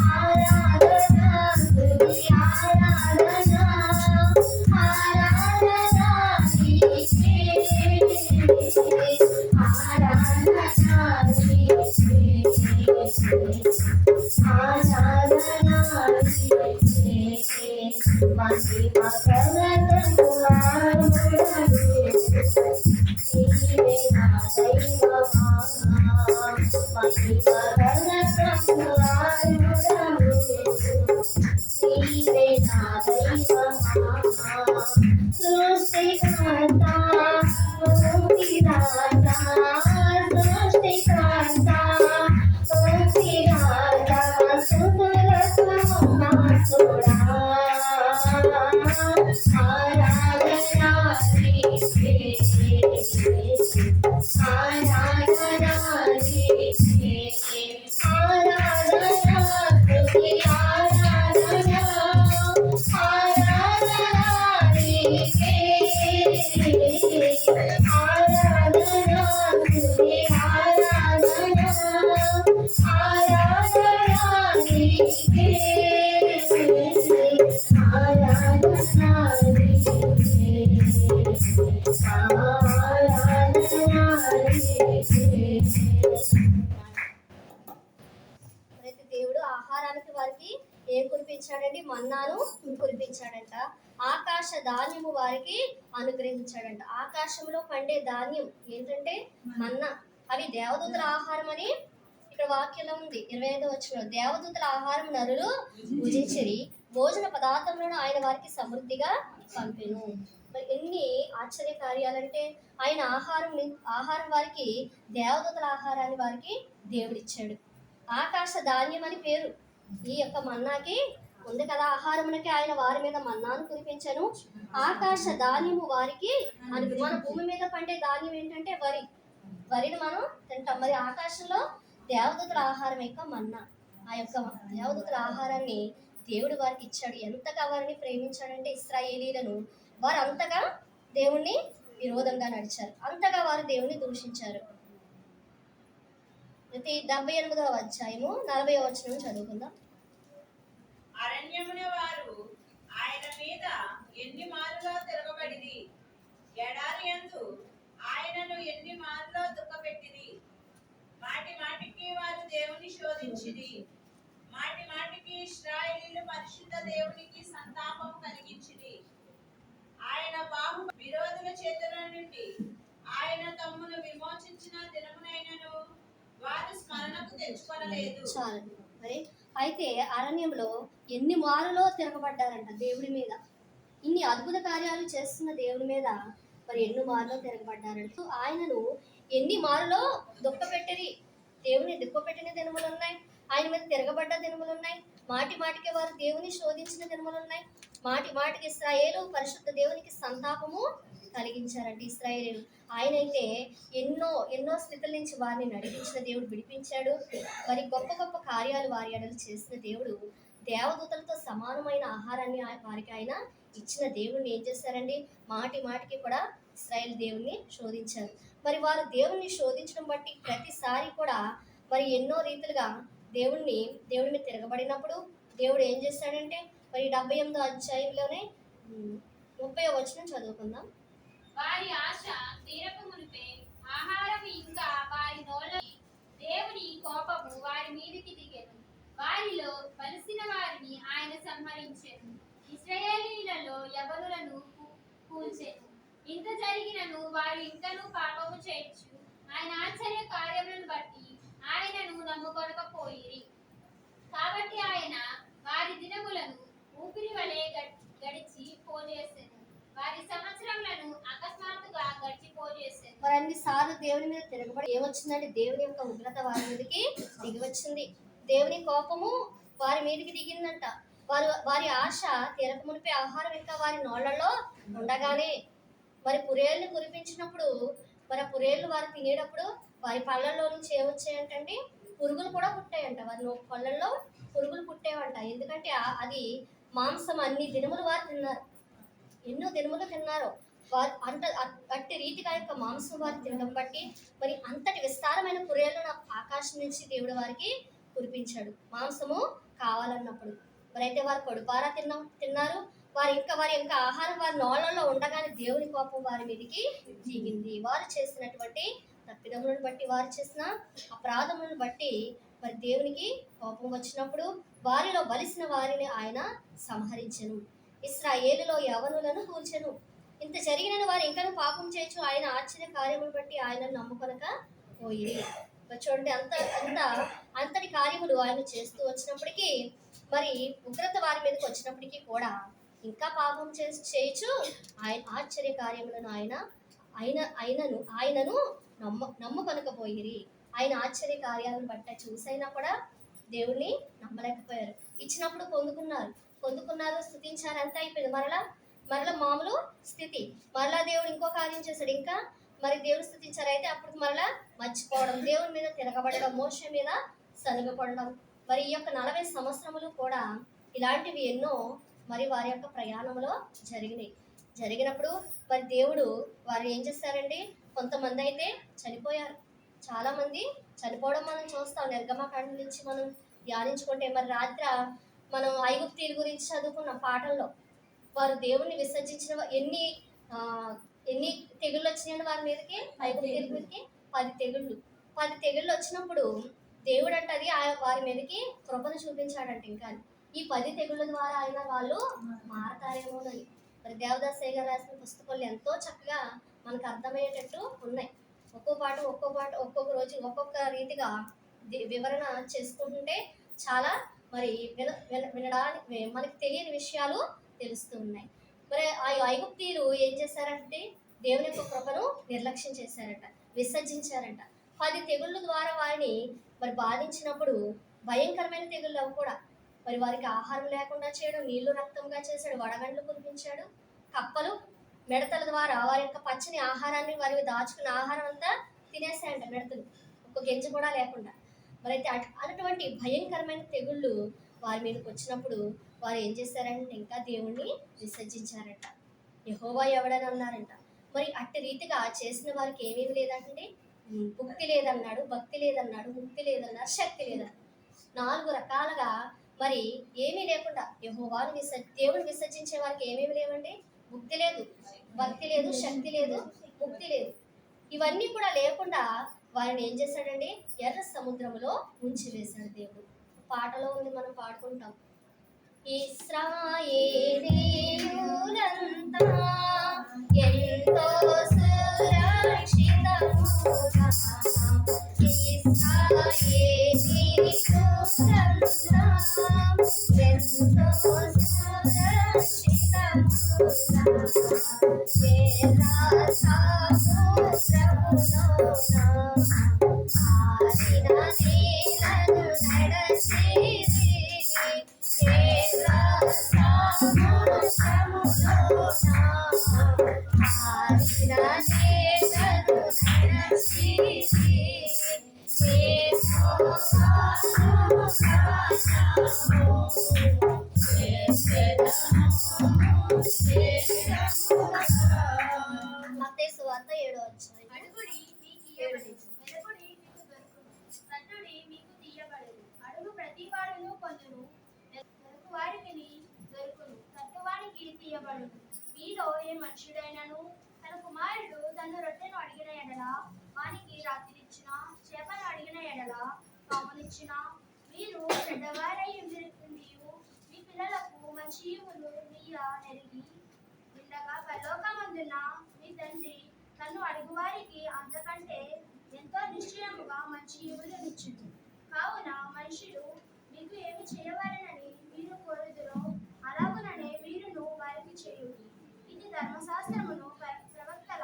ఆరాధనా స్తుతి ఆరాధనా, ఆరాధనా నీకే, ఆరాధనా నీకే, ఆరాధనా నీకే. మహిమ కలగను ఆరుడను, నీవే నా దైవమా. మహిమ కలగను ఆరుడను, నీవే నా దైవమా. సృష్టికర్త ముక్తిదాత, సృష్టికర్త ముక్తిదాత, సుతులకు నాథుడా. ఆరాధనా నీకే, ఆరాధనా నీకే, ఆరాధనా స్తుతి ఆరాధనా, ఆరాధనా నీకే, ఆరాధనా స్తుతి ఆరాధనా, ఆరాధనా నీకే, ఆరాధనా మన్నాను కురిపించాడంట. ఆకాశ ధాన్యము వారికి అనుగ్రహించాడంట. ఆకాశంలో పండే ధాన్యం ఏంటంటే మన్నా. అవి దేవదూతల ఆహారం అని ఇక్కడ వాక్యంలో ఉంది. 25వ వచనంలో దేవదూతల ఆహారం నరులు భుజించిరి, భోజన పదార్థములను ఆయన వారికి సమృద్ధిగా పంపెను. మరి ఎన్ని ఆశ్చర్య కార్యాలంటే ఆయన ఆహారం వారికి, దేవదూతల ఆహారాన్ని వారికి దేవుడిచ్చాడు. ఆకాశ ధాన్యం అని పేరు ఈ యొక్క మన్నాకి ఉంది కదా. ఆహారమునకి ఆయన వారి మీద మన్నాను కురిపించను. ఆకాశ ధాన్యము వారికి మన భూమి మీద పండే ధాన్యం ఏంటంటే వరిని మనం తింటాం. మరి ఆకాశంలో దేవదూతల ఆహారం యొక్క మన్నా. ఆ యొక్క దేవదూతల ఆహారాన్ని దేవుడు వారికి ఇచ్చాడు. ఎంతగా వారిని ప్రేమించాడంటే ఇశ్రాయేలీలను, వారు అంతగా దేవుణ్ణి విరోధంగా నడిచారు, అంతగా వారు దేవుణ్ణి దూషించారు. 78వ అధ్యాయము 40వ వచనం చదువుకుందాం. అరణ్యమున వారు ఆయన మీద ఎన్ని మారులో తిరగబడిరి, ఎడారి యందు ఆయనను ఎన్ని మారులో దుఃఖపెట్టిరి. మాటి మాటికి వారు దేవుని శోధించిరి, మాటి మాటికి ఇశ్రాయేలీయులు పరిశుద్ధ దేవునికి సంతాపం కలిగించిరి. ఆయన బాహు విరోధుల చేతుల నుండి ఆయన తమ్మును విమోచించిన దినమునైనను వారు స్మరణకు తెచ్చుకొనలేదు. చాలు. మరి అయితే అరణ్యంలో ఎన్ని మారులో తిరగబడ్డారంట దేవుడి మీద. ఇన్ని అద్భుత కార్యాలు చేస్తున్న దేవుడి మీద మరి ఎన్ని మారులో తిరగబడ్డారంట. ఆయనను ఎన్ని మారులో దుఃఖపెట్టిరి. దేవుని దుఃఖపెట్టిన దినములు ఉన్నాయి, ఆయన మీద తిరగబడ్డ దినములు ఉన్నాయి, మాటి మాటికి వారు దేవుని శోధించిన దినములు ఉన్నాయి, మాటి మాటికి ఇశ్రాయేలు పరిశుద్ధ దేవునికి సంతాపము కలిగించారంటే ఇశ్రాయేలు. ఆయనైతే ఎన్నో స్థితుల నుంచి వారిని నడిపించిన దేవుడు, విడిపించాడు. మరి గొప్ప గొప్ప కార్యాలు వారి ఎడలు చేసిన దేవుడు. దేవదూతలతో సమానమైన ఆహారాన్ని వారికి ఆయన ఇచ్చిన దేవుణ్ణి ఏం చేశారండి, మాటి మాటికి కూడా ఇశ్రాయేల్ దేవుణ్ణి శోధించారు. మరి వారు దేవుణ్ణి శోధించడం బట్టి ప్రతిసారి కూడా మరి ఎన్నో రీతిలుగా దేవుడి మీద తిరగబడినప్పుడు దేవుడు ఏం చేశాడంటే మరి 78వ అధ్యాయంలోనే 30వ వచనం చదువుకుందాం. వారి ఆశ తీరక మునిపే ఆహారం ఇంకా వారి నోళ్ళ దేవుని కోపము వారి మీదికి దిగెను. వారిలో బలిసిన వారిని ఆయన సంహరించెను, ఇశ్రాయేలీయులలో యవనులను కూల్చెను. ఇంత జరిగినను వారు ఇంకనూ పాపము చేయొచ్చు ఆయన ఆశ్చర్య కార్యములను బట్టి ఆయనను నమ్ముకొనకపోయిరి. కాబట్టి ఆయన వారి దినములను ఊపిరి వలె గడిచి పోజేసెను, వారి సంవత్సరములను అకస్మాత్తుగా గడిచిపోజేసెను. మరి అన్నిసార్లు దేవుని మీద తిరగబడి ఏమొచ్చిందంటే దేవుని యొక్క ఉగ్రత వారి మీదకి దిగి వచ్చింది. దేవుని కోపము వారి మీదకి దిగిందంట. వారి ఆశ తీరక మునిపే ఆహారం ఇంకా వారి నోళ్లలో ఉండగానే మరి పురేళ్ళని కురిపించినప్పుడు మరి ఆ పురేళ్ళు వారు తినేటప్పుడు వారి పళ్ళల్లో నుంచి ఏమొచ్చాయంటండి, పురుగులు కూడా పుట్టాయంట. వారి పళ్ళల్లో పురుగులు పుట్టేవంట. ఎందుకంటే అది మాంసం అన్ని దినములు వారు తిన్నారు, ఎన్నో దినములు తిన్నారు. వారు అట్టి రీతిగా యొక్క మాంసం వారు తినడం బట్టి మరి అంతటి విస్తారమైన పురేళ్ళను ఆకాశం నుంచి దేవుడు వారికి కురిపించాడు మాంసము కావాలన్నప్పుడు. మరి అయితే వారు కొడుపారా తిన్నారు. వారి ఇంకా ఆహారం వారి నోళ్ళలో ఉండగానే దేవుని కోపం వారి మీదకి దిగింది. వారు చేసినటువంటి తప్పిదములను బట్టి, వారు చేసిన అపరాధములను బట్టి మరి దేవునికి కోపం వచ్చినప్పుడు వారిలో బలిసిన వారిని ఆయన సంహరించెను, ఇశ్రాయేలులో యవనులను కూల్చెను. ఇంత జరిగిన వారు ఇంకనూ పాపం చేయొచ్చు ఆయన ఆశ్చర్య కార్యములు బట్టి ఆయనను నమ్ముకొనక పోయి. చూడండి, అంతటి కార్యములు ఆయన చేస్తూ వచ్చినప్పటికీ మరి ఉగ్రత వారి మీదకి వచ్చినప్పటికీ కూడా ఇంకా పాపం చేయొచ్చు ఆయన ఆశ్చర్య కార్యములను ఆయనను నమ్ముకొనకపోయిరి. ఆయన ఆశ్చర్య కార్యాలను బట్ట చూసైనా కూడా దేవుణ్ణి నమ్మలేకపోయారు. ఇచ్చినప్పుడు పొందుకున్నారు, స్తుతించారు, అంతా అయిపోయింది. మరలా మామూలు స్థితి. మరలా దేవుడు ఇంకో కార్యం చేశాడు, ఇంకా మరి దేవుడు స్తుతించారు. అయితే అప్పుడు మరలా మర్చిపోవడం, దేవుని మీద తిరగబడడం, మోషే మీద సనుగపడడం. మరి ఈ యొక్క 40 సంవత్సరములు కూడా ఇలాంటివి ఎన్నో మరి వారి యొక్క ప్రయాణంలో జరిగినప్పుడు మరి దేవుడు వారు ఏం చేశారండి, కొంతమంది అయితే చనిపోయారు. చాలా మంది చనిపోవడం మనం చూస్తాం. నిర్గమకాండ నుంచి మనం ధ్యానించుకుంటే మరి రాత్రి మనం ఐగుప్తీయుల గురించి చదువుకున్న పాఠంలో వారు దేవుణ్ణి విసర్జించిన ఎన్ని తెగుళ్ళు వచ్చినాయండి వారి మీదకి, ఐగుప్తీయుల మీదకి 10 తెగుళ్ళు వచ్చినప్పుడు దేవుడు అంటది వారి మీదకి కృపను చూపించాడంట. ఇంకా ఈ 10 తెగుళ్ళ ద్వారా అయినా వాళ్ళు మారతారేమోనని. మరి దేవదాసయ్య గారు రాసిన పుస్తకాలు ఎంతో చక్కగా మనకు అర్థమయ్యేటట్టు ఉన్నాయి. ఒక్కో పాట ఒక్కొక్క రోజు ఒక్కొక్క రీతిగా వివరణ చేసుకుంటుంటే చాలా మరి వినడానికి మనకి తెలియని విషయాలు తెలుస్తూ ఉన్నాయి. మరి ఆ ఐగుప్తీయులు ఏం చేశారంటే దేవుని యొక్క కృపను నిర్లక్ష్యం చేశారట, విసర్జించారంట. 10 తెగుళ్ళ ద్వారా వారిని మరి బాధించినప్పుడు భయంకరమైన తెగుళ్ళు అవి కూడా. మరి వారికి ఆహారం లేకుండా చేయడం, నీళ్లు రక్తంగా చేశాడు, వడగండ్లు కురిపించాడు, కప్పలు మిడతల ద్వారా వారి యొక్క పచ్చని ఆహారాన్ని వారి దాచుకున్న ఆహారం అంతా తినేసాయంట మిడతలు, ఒక్క గింజ కూడా లేకుండా. మరి అయితే అటువంటి భయంకరమైన తెగుళ్ళు వారి మీదకి వచ్చినప్పుడు వారు ఏం చేశారంటే ఇంకా దేవుణ్ణి విసర్జించారట. యెహోవా ఎవడని అన్నారంట. మరి అట్టి రీతిగా చేసిన వారికి ఏమేమి లేదంటే భక్తి లేదన్నాడు, భక్తి లేదన్నాడు, ముక్తి లేదన్నాడు, శక్తి లేదన్నాడు. 4 రకాలుగా మరి ఏమీ లేకుండా యెహోవాను దేవుని విసర్జించే వారికి ఏమేమి లేవండి? ముక్తి లేదు, భక్తి లేదు, శక్తి లేదు, ముక్తి లేదు. ఇవన్నీ కూడా లేకుండా వారిని ఏం చేశాడండి? ఎర్ర సముద్రములో ముంచి వేశాడు దేవుడు. పాటలో ఉంది, మనం పాడుకుంటాం. ఇశ్రాయేలీయులంతా ఎంతో సురక్షితముగా, ఇశ్రాయేలీయులంతా ఎంతో సురక్షితముగా, ఎర్ర సముద్రములోన ఆరిన నీళ్లను నడచిరి, ఎర్ర సముద్రములోన ఆరిన నీళ్లను నడచిరి, మత్తయి సువార్త 7వ అధ్యాయం. అడుగుడి మీకు ఇయ్యబడును, వెదకుడి మీకు దొరుకును, తట్టుడి మీకు తీయబడును. అడుగు ప్రతివాడును పొందును, వెదకు వారికి దొరుకును, తట్టువానికి తీయబడును. మీలో ఏ మనుషుడైనను తన కుమారుడు తను రొట్టెను అడిగిన ఎడల వానికి రాత్రినిచ్చిన, చేపను అడిగిన ఎడల పామునిచ్చిన, మీరు చెడ్డవారై ఉండియు మీ పిల్లలకు మంచి ఈవులు నీయ నెరిగి ఉండగా పరలోకమందున్న మీ తండ్రి తను అడుగువారికి అంతకంటే ఎంతో నిశ్చయముగా మంచి ఈవులనిచ్చును. కావున మనుషులు మీకు ఏమి చేయవలెనని మీరు కోరుదురో అలాగుననే మీరును వారికి చేయుడి. ఇది ధర్మశాస్త్రమును ప్రవక్తల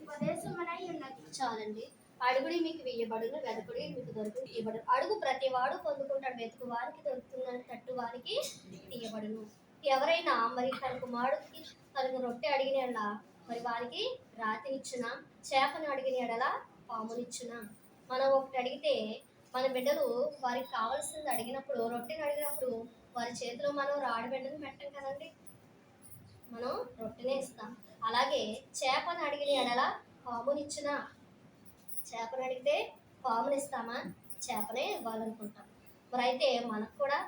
ఉపదేశమునై ఉన్నది. చాలండి. అడుగుడి మీకు వేయబడును, వెదకుడి మీకు దొరుకును, తీయబడును. అడుగు ప్రతివాడు పొందుకుంటాడు, వెతుకు వారికి దొరుకుతుందని, తట్టు వారికి తీయబడును. ఎవరైనా మరి తన కుమారుడికి తనకు రొట్టె అడిగిన ఎడల మరి వారికి రాతినిచ్చున, చేపను అడిగిన ఎడల పామునిచ్చున. మనం ఒకటి అడిగితే మన బిడ్డలు వారికి కావాల్సింది అడిగినప్పుడు, రొట్టెని అడిగినప్పుడు వారి చేతిలో మనం రాడి బిడ్డను పెట్టం కదండి, మనం రొట్టెనే ఇస్తాం. అలాగే చేపను అడిగిన ఎడల పామునిచ్చున. చేపను అడిగితే పాముని ఇస్తామా? చేపనే ఇవ్వాలనుకుంటాం. మరి అయితే మనకు కూడా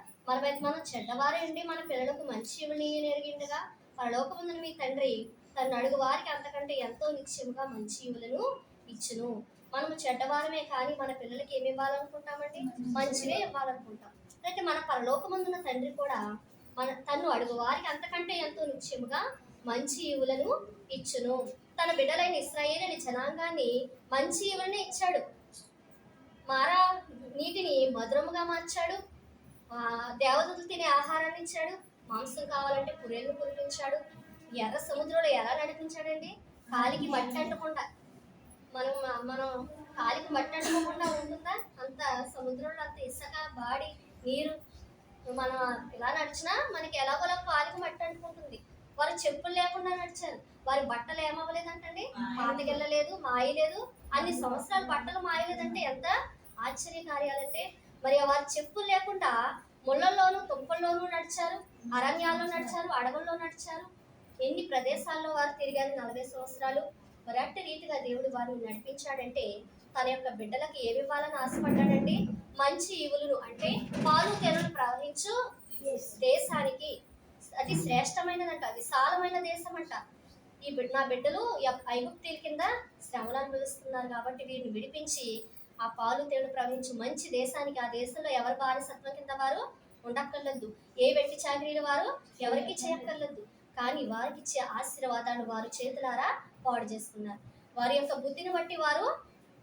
మనం చెడ్డవారే ఉండి మన పిల్లలకు మంచి ఇవుని ఎరిగిండగా పరలోకముందున మీ తండ్రి తను అడుగు వారికి అంతకంటే ఎంతో నిశ్చయముగా మంచి ఇవులను ఇచ్చును. మనము చెడ్డవారమే కానీ మన పిల్లలకి ఏమి ఇవ్వాలనుకుంటామండి? మంచివే ఇవ్వాలనుకుంటాం. అయితే మన పరలోకముందున తండ్రి కూడా తను అడుగు వారికి అంతకంటే ఎంతో నిశ్చయముగా మంచి ఈవులను ఇచ్చును. తన బిడ్డలైన ఇశ్రాయేలు అనే జనాంగాన్ని మంచి ఈవులని ఇచ్చాడు. మారా నీటిని మధురముగా మార్చాడు, దేవదూతలు తినే ఆహారాన్ని ఇచ్చాడు, మాంసం కావాలంటే పురేలు కురిపించాడు. ఎర్ర సముద్రంలో ఎలా నడిపించాడండి? కాలికి మట్టి అంటకుండా. మనం కాలికి మట్టి అంటుకోకుండా ఉంటుందా? అంత సముద్రంలో అంత ఇసుక, బాడి, నీరు. మనం ఇలా నడిచినా మనకి ఎలాగోలా కాలికి మట్టి అంటుకుంటుంది. వారు చెప్పులు లేకుండా నడిచారు. వారి బట్టలు ఏమవ్వలేదంటండి, పాతకెళ్ళలేదు, మాయలేదు. అన్ని సంవత్సరాలు బట్టలు మాయలేదంటే ఎంత ఆశ్చర్యకార్యాలంటే. మరి వారి చెప్పులు లేకుండా ముళ్ళల్లోనూ తుప్పల్లోనూ నడిచారు, అరణ్యాల్లో నడిచారు, అడవుల్లో నడిచారు. ఎన్ని ప్రదేశాల్లో వారు తిరిగారు 40 సంవత్సరాలు. మరి అట్టి రీతిగా దేవుడు వారిని నడిపించాడంటే తన యొక్క బిడ్డలకి ఏమి ఇవ్వాలని ఆశపడ్డాడండి? మంచి ఈవులను, అంటే పాలు తేనెలు ప్రవహించు దేశానికి. అది శ్రేష్టమైనదంట, విశాలమైన దేశం అంట. నా బిడ్డలు ఐగుప్తీయుల కింద శ్రమలు అనుభవిస్తున్నారు కాబట్టి వీరిని విడిపించి ఆ పాలు తేనెలు ప్రవహించు మంచి దేశానికి, ఆ దేశంలో ఎవరి బానిసత్వం కింద వారు ఉండక్కర్లేదు. ఏ వెట్టి చాకరీలు వారు ఎవరికి చేయక్కర్లేదు. కానీ వారికి ఇచ్చే ఆశీర్వాదాన్ని వారు చేతులారా పాడు చేసుకున్నారు. వారి యొక్క బుద్ధిని బట్టి వారు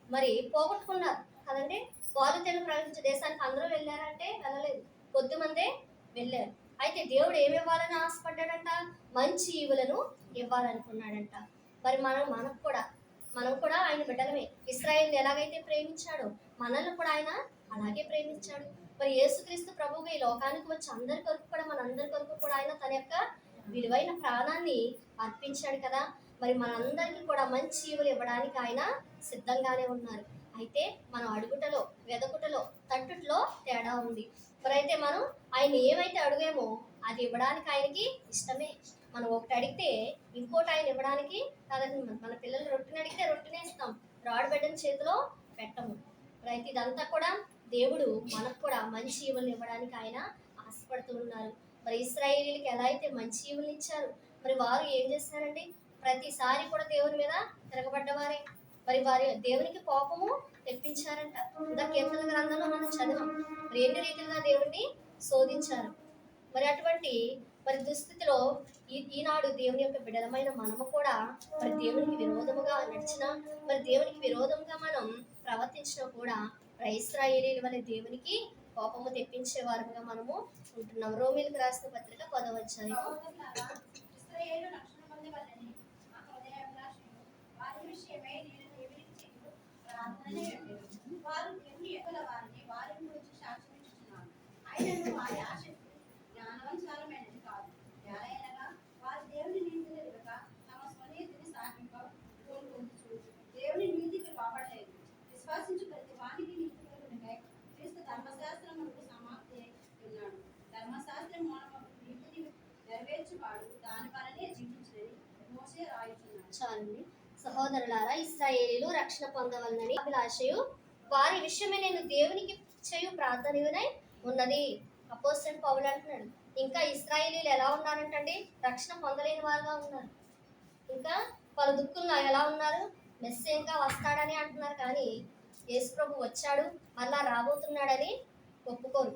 మరి పోగొట్టుకున్నారు కదండి. వాళ్ళు తెలుగు ప్రపంచ దేశానికి అందరూ వెళ్ళారంటే వెళ్ళలేదు, కొద్దిమందే వెళ్ళారు. అయితే దేవుడు ఏమి ఇవ్వాలని ఆశపడ్డాడంట? మంచి ఈవులను ఇవ్వాలనుకున్నాడంట. మరి మనం కూడా ఆయన బిడ్డలమే. ఇశ్రాయేలుని ఎలాగైతే ప్రేమించాడో మనల్ని కూడా ఆయన అలాగే ప్రేమించాడు. మరి యేసుక్రీస్తు ప్రభువు ఈ లోకానికి వచ్చి అందరి కొరకు కూడా మనందరి కొరకు కూడా ఆయన తన యొక్క విలువైన ప్రాణాన్ని అర్పించాడు కదా. మరి మనందరికీ కూడా మంచి ఈవులు ఇవ్వడానికి ఆయన సిద్ధంగానే ఉన్నారు. అయితే మనం అడుగుటలో, వెదకుటలో, తట్టుట్లో తేడా ఉంది. మరి అయితే మనం ఆయన ఏమైతే అడుగేమో అది ఇవ్వడానికి ఆయనకి ఇష్టమే. మనం ఒకటి అడిగితే ఇంకోటి ఆయన ఇవ్వడానికి కాదండి. మన పిల్లలు రొట్టెని అడిగితే రొట్టెనే ఇస్తాం, రాడు బిడ్డని చేతిలో పెట్టము. మరి అయితే ఇదంతా కూడా దేవుడు మనకు కూడా మంచి ఈవులను ఇవ్వడానికి ఆయన ఆశపడుతూ ఉన్నారు. మరి ఇశ్రాయేలీయులకి ఎలా అయితే మంచి ఈవులను ఇచ్చారు, మరి వారు ఏం చేస్తారండి? ప్రతిసారి కూడా దేవుని మీద తిరగబడ్డవారే. మరి వారి దేవునికి కోపము తెప్పించారంట. ఇంకా కీర్తన గ్రంథంలో మనం చదివాం మరి ఎన్ని రీతిలుగా దేవుణ్ణి శోధించారు. మరి అటువంటి మరి దుస్థితిలో ఈనాడు దేవుని యొక్క బిడ్డలమైన మనము కూడా మరి దేవునికి విరోధముగా నడిచిన, మరి దేవునికి విరోధంగా మనం ప్రవర్తించినా కూడా ఇశ్రాయేలీయుల వలె దేవునికి కోపము తెప్పించే వారుగా మనము ఉంటున్నాం. రోమీయులకు రాసిన పత్రిక 10వ అధ్యాయం. ఇశ్రాయేలు రక్షణ పొందవలెనని మా హృదయాభిలాషయు వారి విషయమై నేను దేవునికి చేయు ప్రార్థననే ఉండెను. వారు ఎన్ని ఎక్కల వారిని వారి గురించి సాక్ష్యమిచ్చుచున్నారు. ఆయనను వారి ఆసక్తి జ్ఞానానుసారమైనది కాదు. ఎలాగనగా వారు దేవుని నీతిని ఎరుగక తమ స్వనీతిని సాగింప కోరుకొనుచు దేవుని నీతికి లోబడలేదు. విశ్వాసించు ప్రతి వానికి నీతి కలుగుటకై క్రీస్తు ధర్మశాస్త్రమునకు సమాప్తి ఉన్నాడు. ధర్మశాస్త్రం మూలముగా నీతిని నెరవేర్చువాడు దాని వలనే జీవించినది మోసే రాయుచున్నాడు. చాలండి. సహోదరులారా, ఇశ్రాయేలీయులు రక్షణ పొందవలనని అభిలాషయు వారి విషయమే నేను దేవునికి చేయు ప్రార్థనయునై ఉన్నది. అపోస్తలుడైన పౌలు అంటున్నాడు. ఇంకా ఇశ్రాయేలీయులు ఎలా ఉన్నారంటండి? రక్షణ పొందలేని వారుగా ఉన్నారు. ఇంకా వాళ్ళ దుఃఖంలో ఎలా ఉన్నారు? మెస్సే ఇంకా వస్తాడని అంటున్నారు, కానీ యేసు ప్రభు వచ్చాడు మళ్ళా రాబోతున్నాడని ఒప్పుకోరు.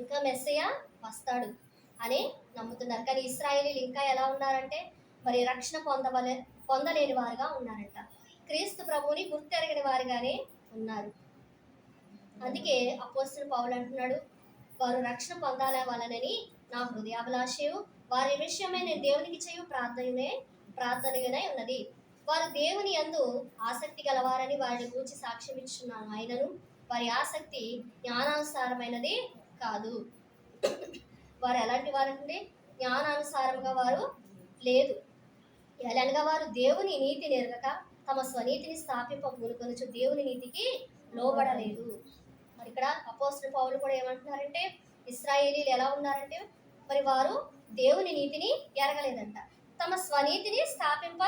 ఇంకా మెస్సయ్య వస్తాడు అని నమ్ముతున్నారు. కానీ ఇశ్రాయేలీయులు ఇంకా ఎలా ఉన్నారంటే మరి రక్షణ పొందలేని వారుగా ఉన్నారంట. క్రీస్తు ప్రభువుని గుర్తెరగని వారుగానే ఉన్నారు. అందుకే అపోస్తలుడు పౌలు అంటున్నాడు, వారు రక్షణ పొందాలవలనని నా హృదయాభిలాషయు వారి విషయమే నేను దేవునికి చేయు ప్రార్థనయునై ఉన్నది. వారు దేవుని యందు ఆసక్తి గలవారని వారిని గూర్చి సాక్ష్యం ఇచ్చున్నాను. అయినను వారి ఆసక్తి జ్ఞానానుసారమైనది కాదు. వారు ఎలాంటి వారంటే జ్ఞానానుసారంగా వారు లేదు. ఎలాగనగా వారు దేవుని నీతిని ఎరగక తమ స్వనీతిని స్థాపింపబూనుకొనుచు దేవుని నీతికి లోబడలేదు. మరి ఇక్కడ అపోస్తలుడు పౌలు కూడా ఏమంటున్నారంటే ఇశ్రాయేలీయులు ఎలా ఉన్నారంటే మరి వారు దేవుని నీతిని ఎరగలేదంట. తమ స్వనీతిని స్థాపింప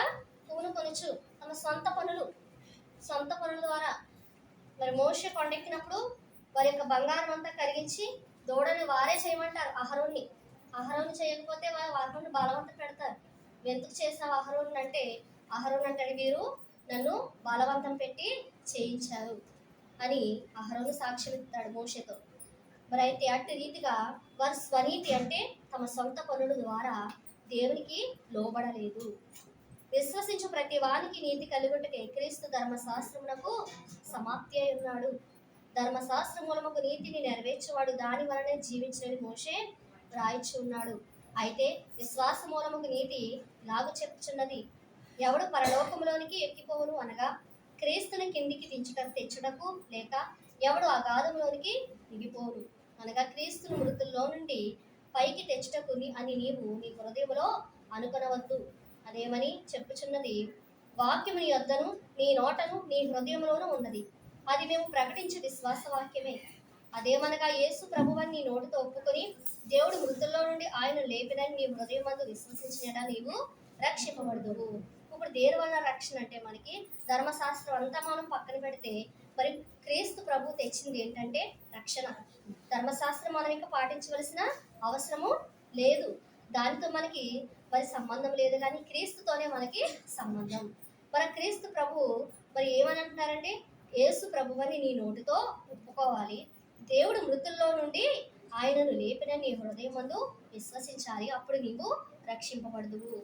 పూనుకొనుచు తమ సొంత పనుల ద్వారా మరి మోషే కొండెక్కినప్పుడు వారి యొక్క బంగారం అంతా కరిగించి దూడని వారే చేయమంటారు. అహరోను చేయకపోతే వారు అహరోను బలవంతం పెడతారు. ఎందుకు చేసావు అహరోను అంటే అంటాడు, వీరు నన్ను బలవంతం పెట్టి చేయించారు అని అహరోను సాక్ష్యం ఇస్తాడు మోషేతో. మరి అయితే అట్టి రీతిగా వారి స్వనీతి అంటే తమ సొంత పనుల ద్వారా దేవునికి లోబడలేదు. విశ్వసించు ప్రతి వానికి నీతి కలుగుటకే క్రీస్తు ధర్మశాస్త్రమునకు సమాప్తి అయి ఉన్నాడు. ధర్మశాస్త్ర మూలముకు నీతిని నెరవేర్చేవాడు దాని వలనే జీవించని మోషే రాయిచి ఉన్నాడు. అయితే విశ్వాస మూలముకు నీతి లాగు చెప్పుచున్నది, ఎవడు పరలోకములోనికి ఎక్కిపోవును అనగా క్రీస్తుని కిందికి తెచ్చుటకు, లేక ఎవడు అగాధంలోనికి దిగిపోవును అనగా క్రీస్తుని మృతుల్లో నుండి పైకి తెచ్చుటకు అని నీవు నీ హృదయములో అనుకొనవద్దు. అదేమని చెప్పుచున్నది, వాక్యము నీ వద్దను నీ నోటను నీ హృదయంలోనూ ఉన్నది, అది మేము ప్రకటించే విశ్వాస వాక్యమే. అదేమనగా యేసు ప్రభువని నీ నోటితో ఒప్పుకొని దేవుడు మృతుల్లో నుండి ఆయన లేపినని నీ హృదయం మందు విశ్వసించినట నీవు రక్షింపబడదువు. ఇప్పుడు దేని వల్ల రక్షణ అంటే మనకి ధర్మశాస్త్రం అంతా మనం పక్కన పెడితే మరి క్రీస్తు ప్రభు తెచ్చింది ఏంటంటే రక్షణ. ధర్మశాస్త్రం మనం ఇంకా పాటించవలసిన అవసరము లేదు, దానితో మనకి మరి సంబంధం లేదు. కానీ క్రీస్తుతోనే మనకి సంబంధం. మరి క్రీస్తు ప్రభు మరి ఏమని అంటున్నారంటే యేసు ప్రభువని నీ నోటితో ఒప్పుకోవాలి, దేవుడు మృతుల్లో నుండి ఆయనను లేపిన నీ హృదయమందు విశ్వసించాలి, అప్పుడు నీవు రక్షింపబడదువు.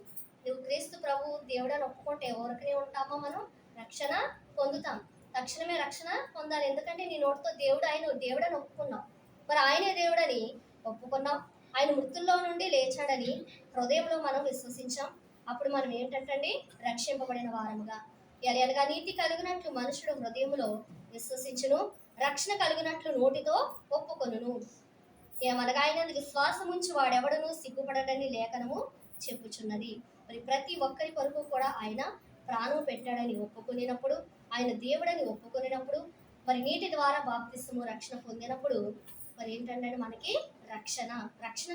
నువ్వు క్రీస్తు ప్రభు దేవుడని ఒప్పుకుంటే ఎవరికనే ఉంటామో మనం రక్షణ పొందుతాం. తక్షణమే రక్షణ పొందాలి. ఎందుకంటే నీ నోటితో దేవుడని ఒప్పుకున్నావు. మరి ఆయనే దేవుడని ఒప్పుకున్నాం. ఆయన మృతుల్లో నుండి లేచాడని హృదయంలో మనం విశ్వసించాం. అప్పుడు మనం ఏంటంటే రక్షింపబడిన వారముగా. ఎలాగా నీతి కలిగినట్లు మనుషుడు హృదయములో విశ్వసించును, రక్షణ కలిగినట్లు నోటితో ఒప్పుకొనును. ఏమనగా ఆయన విశ్వాసం ఉంచి వాడెవడను సిగ్గుపడడని లేఖనము చెప్పుచున్నది. మరి ప్రతి ఒక్కరి కొరకు కూడా ఆయన ప్రాణం పెట్టాడని ఒప్పుకునేటప్పుడు, ఆయన దేవుడని ఒప్పుకునేటప్పుడు, మరి నీటి ద్వారా బాప్తిస్మము రక్షణ పొందినప్పుడు మరి ఏంటంటే మనకి రక్షణ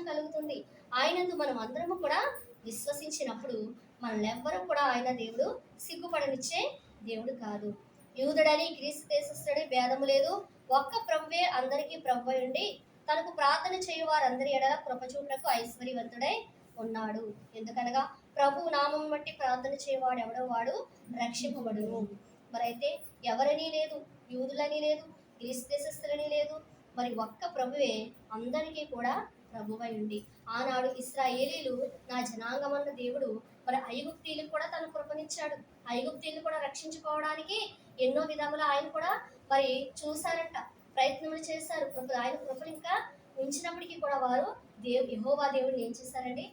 కలుగుతుంది. ఆయనందు మనం అందరము కూడా విశ్వసించినప్పుడు మనల్ని ఎవ్వరూ కూడా ఆయన దేవుడు సిగ్గుపడనిచ్చే దేవుడు కాదు. యూదుడని గ్రీసు దేశస్థుడని భేదము లేదు, ఒక్క ప్రభువే అందరికీ ప్రభువై ఉండి తనకు ప్రార్థన చేయు వారందరి ఎడల కృపచూపుటకు ఐశ్వర్యవంతుడై ఉన్నాడు. ఎందుకనగా ప్రభు నామం బట్టి ప్రార్థన చేయవాడు ఎవడో వాడు రక్షింపబడును. మరైతే ఎవరని లేదు, యూదులని లేదు, గ్రీసు దేశస్థులని లేదు, మరి ఒక్క ప్రభువే అందరికీ కూడా ప్రభువై ఉండి. ఆనాడు ఇశ్రాయేలీలు నా జనాంగమన్న దేవుడు మరి ఐగుప్తీలకు కూడా తన కృపనిచ్చాడు. ఐగుప్తీలు కూడా రక్షించుకోవడానికి ఎన్నో విధములు ఆయన కూడా మరి చూశారంట, ప్రయత్నములు చేశారు. ఆయన కృపను ఇంకా ఉంచినప్పటికీ కూడా వారు యెహోవా దేవుడిని ఏం చేశారండి?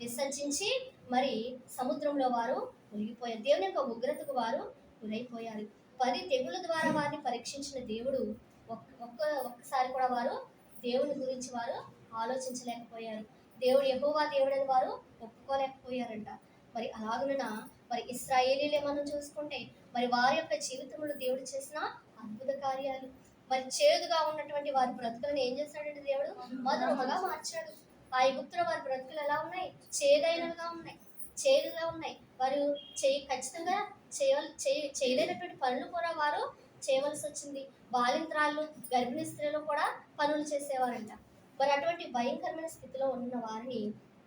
విసర్జించి మరి సముద్రంలో వారు మునిగిపోయారు. దేవుని యొక్క ఉగ్రతకు వారు గురైపోయారు. 10 తెగుల ద్వారా వారిని పరీక్షించిన దేవుడు ఒక్కసారి కూడా వారు దేవుని గురించి వారు ఆలోచించలేకపోయారు. దేవుడు యెహోవా దేవుడని వారు ఒప్పుకోలేకపోయారంట. మరి అలాగున మరి ఇశ్రాయేలీలే మనం చూసుకుంటే మరి వారి యొక్క జీవితంలో దేవుడు చేసిన అద్భుత కార్యాలు, మరి చేదుగా ఉన్నటువంటి వారి బ్రతుకులను ఏం చేశాడంటే దేవుడు మధురముగా మార్చాడు. ఆ ఐగుప్తులో వారి బ్రతుకులు ఎలా ఉన్నాయి? చేదుగా ఉన్నాయి. వారు ఖచ్చితంగా చేయలేనటువంటి పనులు కూడా వారు చేయవలసి వచ్చింది. బాలింత్రాలు, గర్భిణీ స్త్రీలు కూడా పనులు చేసేవారంట. మరి అటువంటి భయంకరమైన స్థితిలో ఉన్న వారిని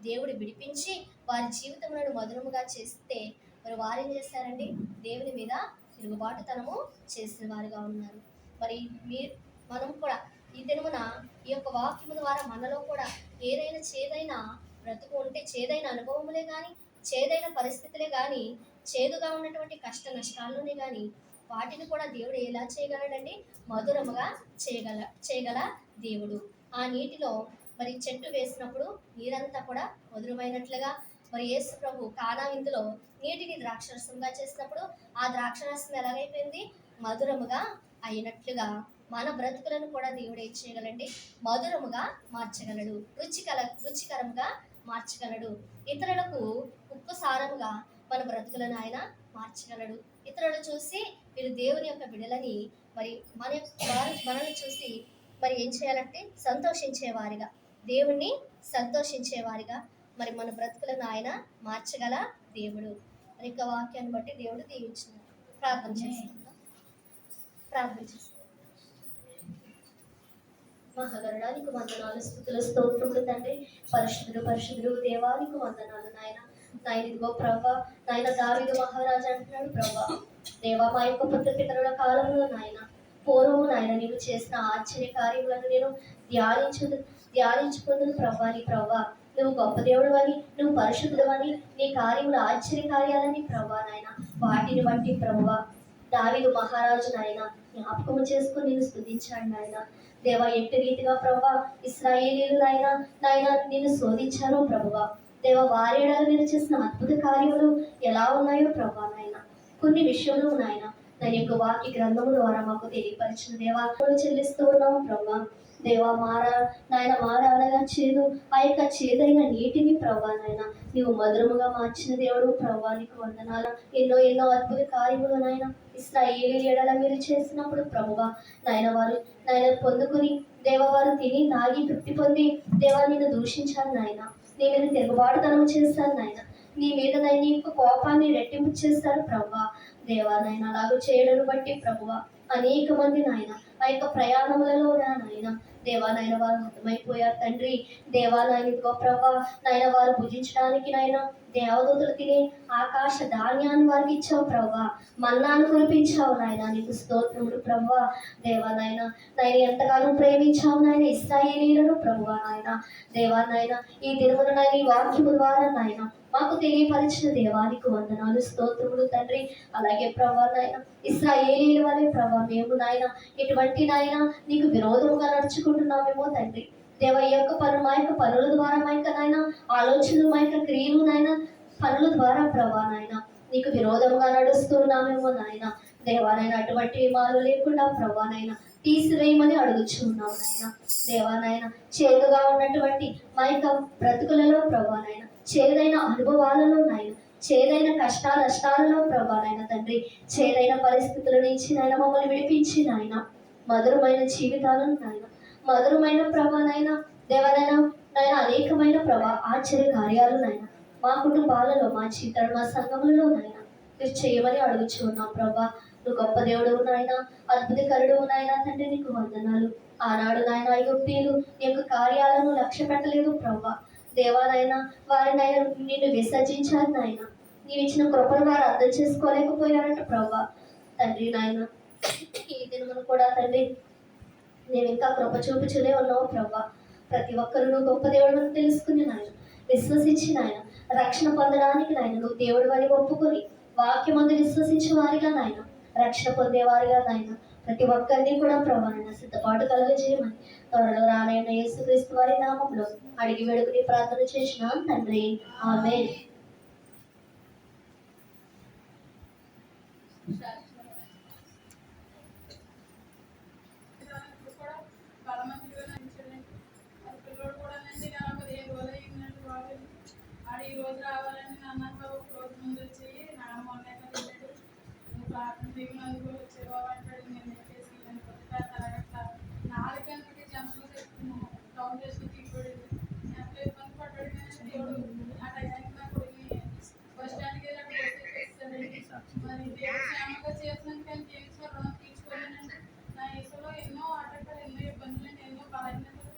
దేవుడు విడిపించి వారి జీవితంలో మధురముగా చేస్తే మరి వారు ఏం చేశారండి? దేవుని మీద తిరుగుబాటుతనము చేసిన వారుగా ఉన్నారు. మరి మనం కూడా ఈ దినమున ఈ యొక్క వాక్యము ద్వారా మనలో కూడా ఏదైనా చేదైన బ్రతుకు ఉంటే, చేదైన అనుభవములే కానీ, చేదైన పరిస్థితులే కానీ, చేదుగా ఉన్నటువంటి కష్ట నష్టాల్లోనే కానీ వాటిని కూడా దేవుడు ఎలా చేయగలడండి? మధురముగా చేయగల దేవుడు. ఆ నీటిలో మరి చెట్టు వేసినప్పుడు నీరంతా కూడా మధురమైనట్లుగా మరి యేసు ప్రభు కానా విందులో నీటిని ద్రాక్షరసంగా చేసినప్పుడు ఆ ద్రాక్షరసం ఎలాగైపోయింది? మధురముగా అయినట్లుగా మన బ్రతుకులను కూడా దేవుడు ఏం చేయగలండి? మధురముగా మార్చగలడు, రుచికరముగా మార్చగలడు. ఇతరులకు ఉప్పు సారముగా మన బ్రతుకులను ఆయన మార్చగలడు. ఇతరులు చూసి వీరు దేవుని యొక్క బిడ్డలని మరి మనల్ని చూసి మరి ఏం చేయాలంటే సంతోషించేవారిగా, దేవుణ్ణి సంతోషించేవారిగా మరి మన బ్రతుకులను ఆయన మార్చగల దేవుడు. మరి యొక్క వాక్యాన్ని బట్టి దేవుడు దీవించిన ప్రార్థన చేస్తున్నాం. మహాగరుడానికి వందనాలు, స్తుతులు, స్తోత్రములు తండ్రి. పరిశుద్ధుడు దేవానికి వందనాలు నాయన. ఇదిగో ప్రభా, నాయన దావీదు మహారాజు అంటున్నాడు, ప్రభా దేవా మా యొక్క పితరుల కాలంలో నాయన పూర్వము నాయన నీవు చేసిన ఆశ్చర్య కార్యములను నేను ధ్యానించుకుందును ప్రభా. నీ ప్రభా నువ్వు గొప్ప దేవుడు అని, నువ్వు పరిశుద్ధుడు అని, నీ కార్యములు ఆశ్చర్య కార్యాలని ప్రభా నాయన వాటిని బట్టి ప్రభా దావీదు మహారాజు నాయన జ్ఞాపకము చేసుకుని నేను స్తుతించాడు నాయన. దేవా ఎట్టి రీతిగా ప్రభా ఇశ్రాయేలీలు నాయన నిన్ను శోధించారో ప్రభువా, దేవా వారి ఎడల మీరు చేసిన అద్భుత కార్యములు ఎలా ఉన్నాయో ప్రభా నాయన కొన్ని విషయంలో నాయన దాని యొక్క వాక్య గ్రంథము ద్వారా మాకు తెలియపరిచిన దేవా చెల్లిస్తూ ఉన్నాము ప్రభా. దేవా మారనగా చేదు, ఆ యొక్క చేదైన నీటిని ప్రభా నాయన నీవు మధురముగా మార్చిన దేవుడు ప్రభా, నీకు వందనాలు. ఎన్నో అద్భుత కార్యములు నాయన ఇశ్రాయేలీయుల ఎడల మీరు చేసినప్పుడు ప్రభువా వారు పొందుకుని వారు తిని తాగి తృప్తి పొంది నిన్ను దూషించారు నాయన. నీ మీద తిరుగుబాటుతనం చేస్తారు నాయన. నీ మీద నీ యొక్క కోపాన్ని రెట్టింపు చేస్తారు ప్రభువా. అలాగూ చేయడం బట్టి ప్రభువా అనేక మంది నాయన ఆ యొక్క ప్రయాణములలో నాయన దేవా నాయన వారు హతమైపోయారు తండ్రి. దేవా నాయన ఇదిగో ప్రభా నాయన వారు భుజించడానికి నాయన దేవదూతలు తినే ఆకాశ ధాన్యాన్ని వారికి ఇచ్చావు ప్రభా. మన్నాను కురిపించావు నాయన, నీకు స్తోత్రములు ప్రభా. దేవా నాయన నాయన ఎంతగానో ప్రేమించావు నాయన ఇశ్రాయేలీయులను ప్రభువా నాయన. దేవా నాయన ఈ దినమున నాయన ఈ వాక్యము ద్వారా నాయన మాకు తెలియపరిచిన దేవానికి వందనాలు, స్తోత్రములు తండ్రి. అలాగే ప్రభా నాయన ఇశ్రాయేలీయుల వలె ప్రభా మేము నాయన ఎటువంటి నాయన నీకు విరోధముగా నడుచుకుంటున్నామేమో తండ్రి. దేవ ఈ యొక్క మా యొక్క పనుల ద్వారా మా యొక్క నాయన ఆలోచనలు, మా యొక్క క్రియలు నాయన పనుల ద్వారా ప్రభా నాయన నీకు విరోధంగా నడుస్తున్నామేమో నాయన. దేవానైనా అటువంటి మాలు లేకుండా ప్రభా నాయన తీసివేయమని అడుగుచున్నాం నాయన. దేవానాయన చేదుగా ఉన్నటువంటి మా యొక్క బ్రతుకులలో ప్రభా నాయన, చేదైన అనుభవాలలో నాయన, చేదైన కష్టాల నష్టాలలో ప్రభా నాయన తండ్రి, చేదైన పరిస్థితుల నుంచి నాయన మమ్మల్ని విడిపించి నాయన మధురమైన జీవితాలను నాయన, మధురమైన ప్రభా నాయన దేవనైనా నాయన అనేకమైన ప్రభా ఆశ్చర్య కార్యాలు నాయన మా కుటుంబాలలో, మా జీవితాలు, మా సంఘములలో నాయన మీరు చేయమని అడుగుచు ఉన్నాం ప్రభా. నువ్వు గొప్ప దేవుడు నాయన, అద్భుతకరుడు నాయన తండ్రి, నీకు వందనాలు. ఆనాడు నాయన ఐగుప్తీయులు నీ యొక్క కార్యాలను లక్ష్య పెట్టలేదు ప్రభా. దేవానైనా వారినైనా నిన్ను విసర్జించారు నాయన, నీవు ఇచ్చిన కృపను వారు అర్థం చేసుకోలేకపోయారంట ప్రభా. తండ్రి నాయన ఈ దినమును కూడా తండ్రి నేను ఇంకా కృప చూపుచునే ఉన్నావు ప్రభా. ప్రతి ఒక్కరు నువ్వు గొప్ప దేవుడు తెలుసుకుని నాయన, విశ్వసించి నాయన రక్షణ పొందడానికి నాయన నువ్వు దేవుడు అని ఒప్పుకొని వాక్యమందు విశ్వసించే వారిగా నాయన రక్షణ పొందేవారిగా నాయన ప్రతి ఒక్కరిని కూడా ప్రభా నాయన సిద్ధపాటు కలుగజేయమని త్వరలో రానైన యేసుక్రీస్తు వారి నామంలో అడిగి వేడుకుని ప్రార్థన చేసినాం తండ్రి, ఆమేన్. కూడా బలవంతుడిగా నడిచాడండి. అది పిల్లోడు కూడా నండి నా 15 రోజులు అయిందండి బాబు. ఆడు ఈ రోజు రావాలని నన్ను ఒక రోజు ముందు వచ్చి నాన్న మొన్నే వెళ్ళాడు, నువ్వు ప్రార్థన దిగినందుకు వచ్చే బాబు అంటాడు. నేను ఎక్కేసి నేను కొద్దిగా తరగట్లా 4 గంటలకి జంపలు చెప్తున్నాను డౌన్ చేసి తీసుకోలేదు. ఎంత ఇబ్బంది పడ్డాడు కానీ దేవుడు ఆ టైంకి నా కొడుకుని బస్ స్టాండ్కి వెళ్ళి అక్కడ బస్ ఎక్కిస్తాడండి. మరి దేవుడు క్షేమంగా చేసినాను కానీ జీవితం రుణం తీర్చుకోలేనండి. నా వయసులో ఎన్నో ఆటంకాలు, ఎన్నో ఇబ్బందులు, ఎన్నో బలహీనతలు,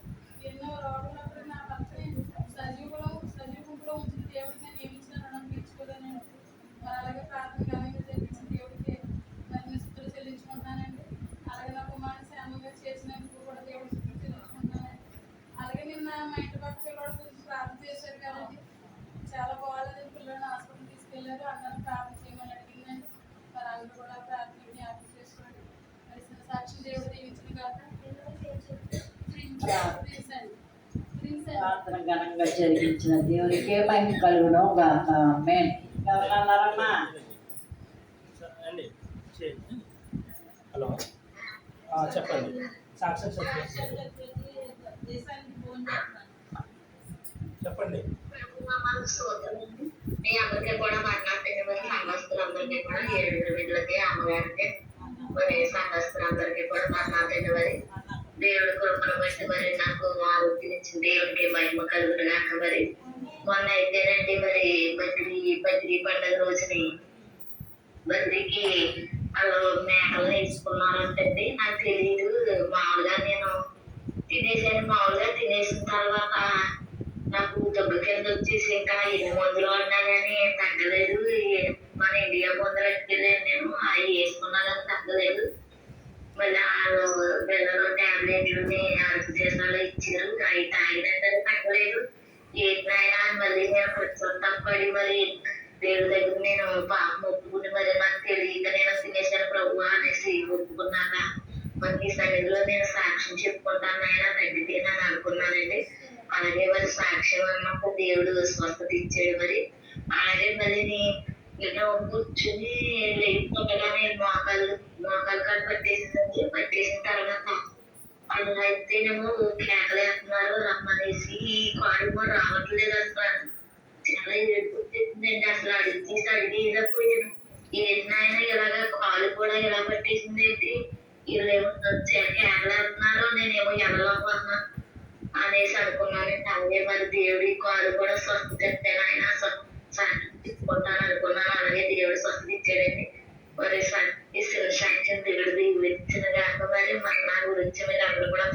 ఎన్నో రోగులప్పుడు నా భర్తని సజీవులో ఉంచిన దేవుడికి నేను ఏమిచ్చిన రుణం తీర్చుకోలేనండి. మరి అలాగే ప్రార్థన ఘనంగా జరిపించిన దేవుడికి మరి నేను స్తుతులు చెల్లించుకుంటున్నానండి. అలాగే నా కుమారుని శ్యామగా చేసినందుకు కూడా దేవుడి స్తుతులు చెల్లించుకుంటున్నానండి. అలాగే నిన్న మా ఇంటి పక్క పిల్లవాడి గురించి ప్రార్థన చేశారు కదండి, చాలా బాగాలేదని పిల్లల్ని హాస్పిటల్ తీసుకెళ్లారు. అందరూ ప్రార్థన చేయమని అడిగిందండి. మరి అందరూ కూడా ప్రార్థన జ్ఞాపకం చేసుకోండి. మరి సాక్షి దేవుడు దీవించిన కాక ప్రార్థన ఘనంగా జరిగించిన దేవునికే మహిమ కలుగును గాక. ఆమేన్. ఎవరన్నారమ్మా? హలో చెప్పండి. సాక్షి చెప్పండి. మీ అందరికీ కూడా మాట్లాడుతున్న సంఘస్థులందరికీ కూడా 7 బిడ్డలకి అమ్మగారికి మరి సంఘస్థులందరికీ కూడా మాట్లాడుతున్న వారి దేవుడి కృపను బట్టి మరి నాకు ఆరోగ్యం ఇచ్చిన దేవుడికి మహిమ కలుగును గాక. మరి మొన్న అయితేనండి మరి బద్రీ పండుగ రోజుని బద్రికి వాళ్ళు మేకలు వేసుకున్నారంటండి. నాకు తెలియదు. మామూలుగా నేను తినేసాను. మామూలుగా తినేసిన తర్వాత నాకు దగ్గు కింద వచ్చేసి ఇంకా ఎన్ని మందులు అన్నా కానీ తగ్గలేదు. మన ఇండియా మందులు ఎట్టుకెళ్ళాను నేను, అవి వేసుకున్నా కానీ తగ్గలేదు. మళ్ళీ వాళ్ళు పిల్లలు టాబ్లెట్లని అరకు చేసాలు ఇచ్చారు, అవి తాగినంటే తగ్గలేదు. ఏంటైనా మళ్ళీ నేను ప్రస్తుతం పడి మరి దేవుడి దగ్గర నేను పాపం ఒప్పుకుని మరి నాకు తెలియక నేను తినేసాను ప్రభు అనేసి ఒప్పుకున్నాక మరి ఈ సన్నిధిలో నేను సాక్ష్యం చెప్పుకుంటాను ఆయన తగ్గితే అని అనుకున్నానండి. అలాగే మరి సాక్ష్యం అన్నప్పుడు దేవుడు స్వస్థత ఇచ్చాడు. మరి అలాగే మరి నేను కూర్చుని లేకపోగానే మోకాలు కాడ పట్టేసిన తర్వాత అలా అయితేనేమో కేకలేస్తున్నారు రమ్మనేసి, కాడు కూడా రావట్లేదు. అసలు చాలా ఏడుపుచ్చేసిందండి. అసలు అడిగి ఇదపోయాను. ఏంటైనా ఇలాగ కాలు కూడా ఇలా పట్టేసింది ఏంటి, వీళ్ళేమో కేకలేస్తున్నారు, నేనేమో ఎగలేకపోతున్నా అనేసి అనుకున్నానండి. అలాగే మరి దేవుడి కాలు కూడా స్వస్థత ఇస్తాను, ఆయన తీసుకుంటాను అనుకున్నాను. అలాగే దేవుడు స్వస్థత ఇచ్చాడండి. మరి ఈ సాక్ష్యం దేవుడు ఇచ్చిన కాక మరి మన గురించి మీరు అందరూ కూడా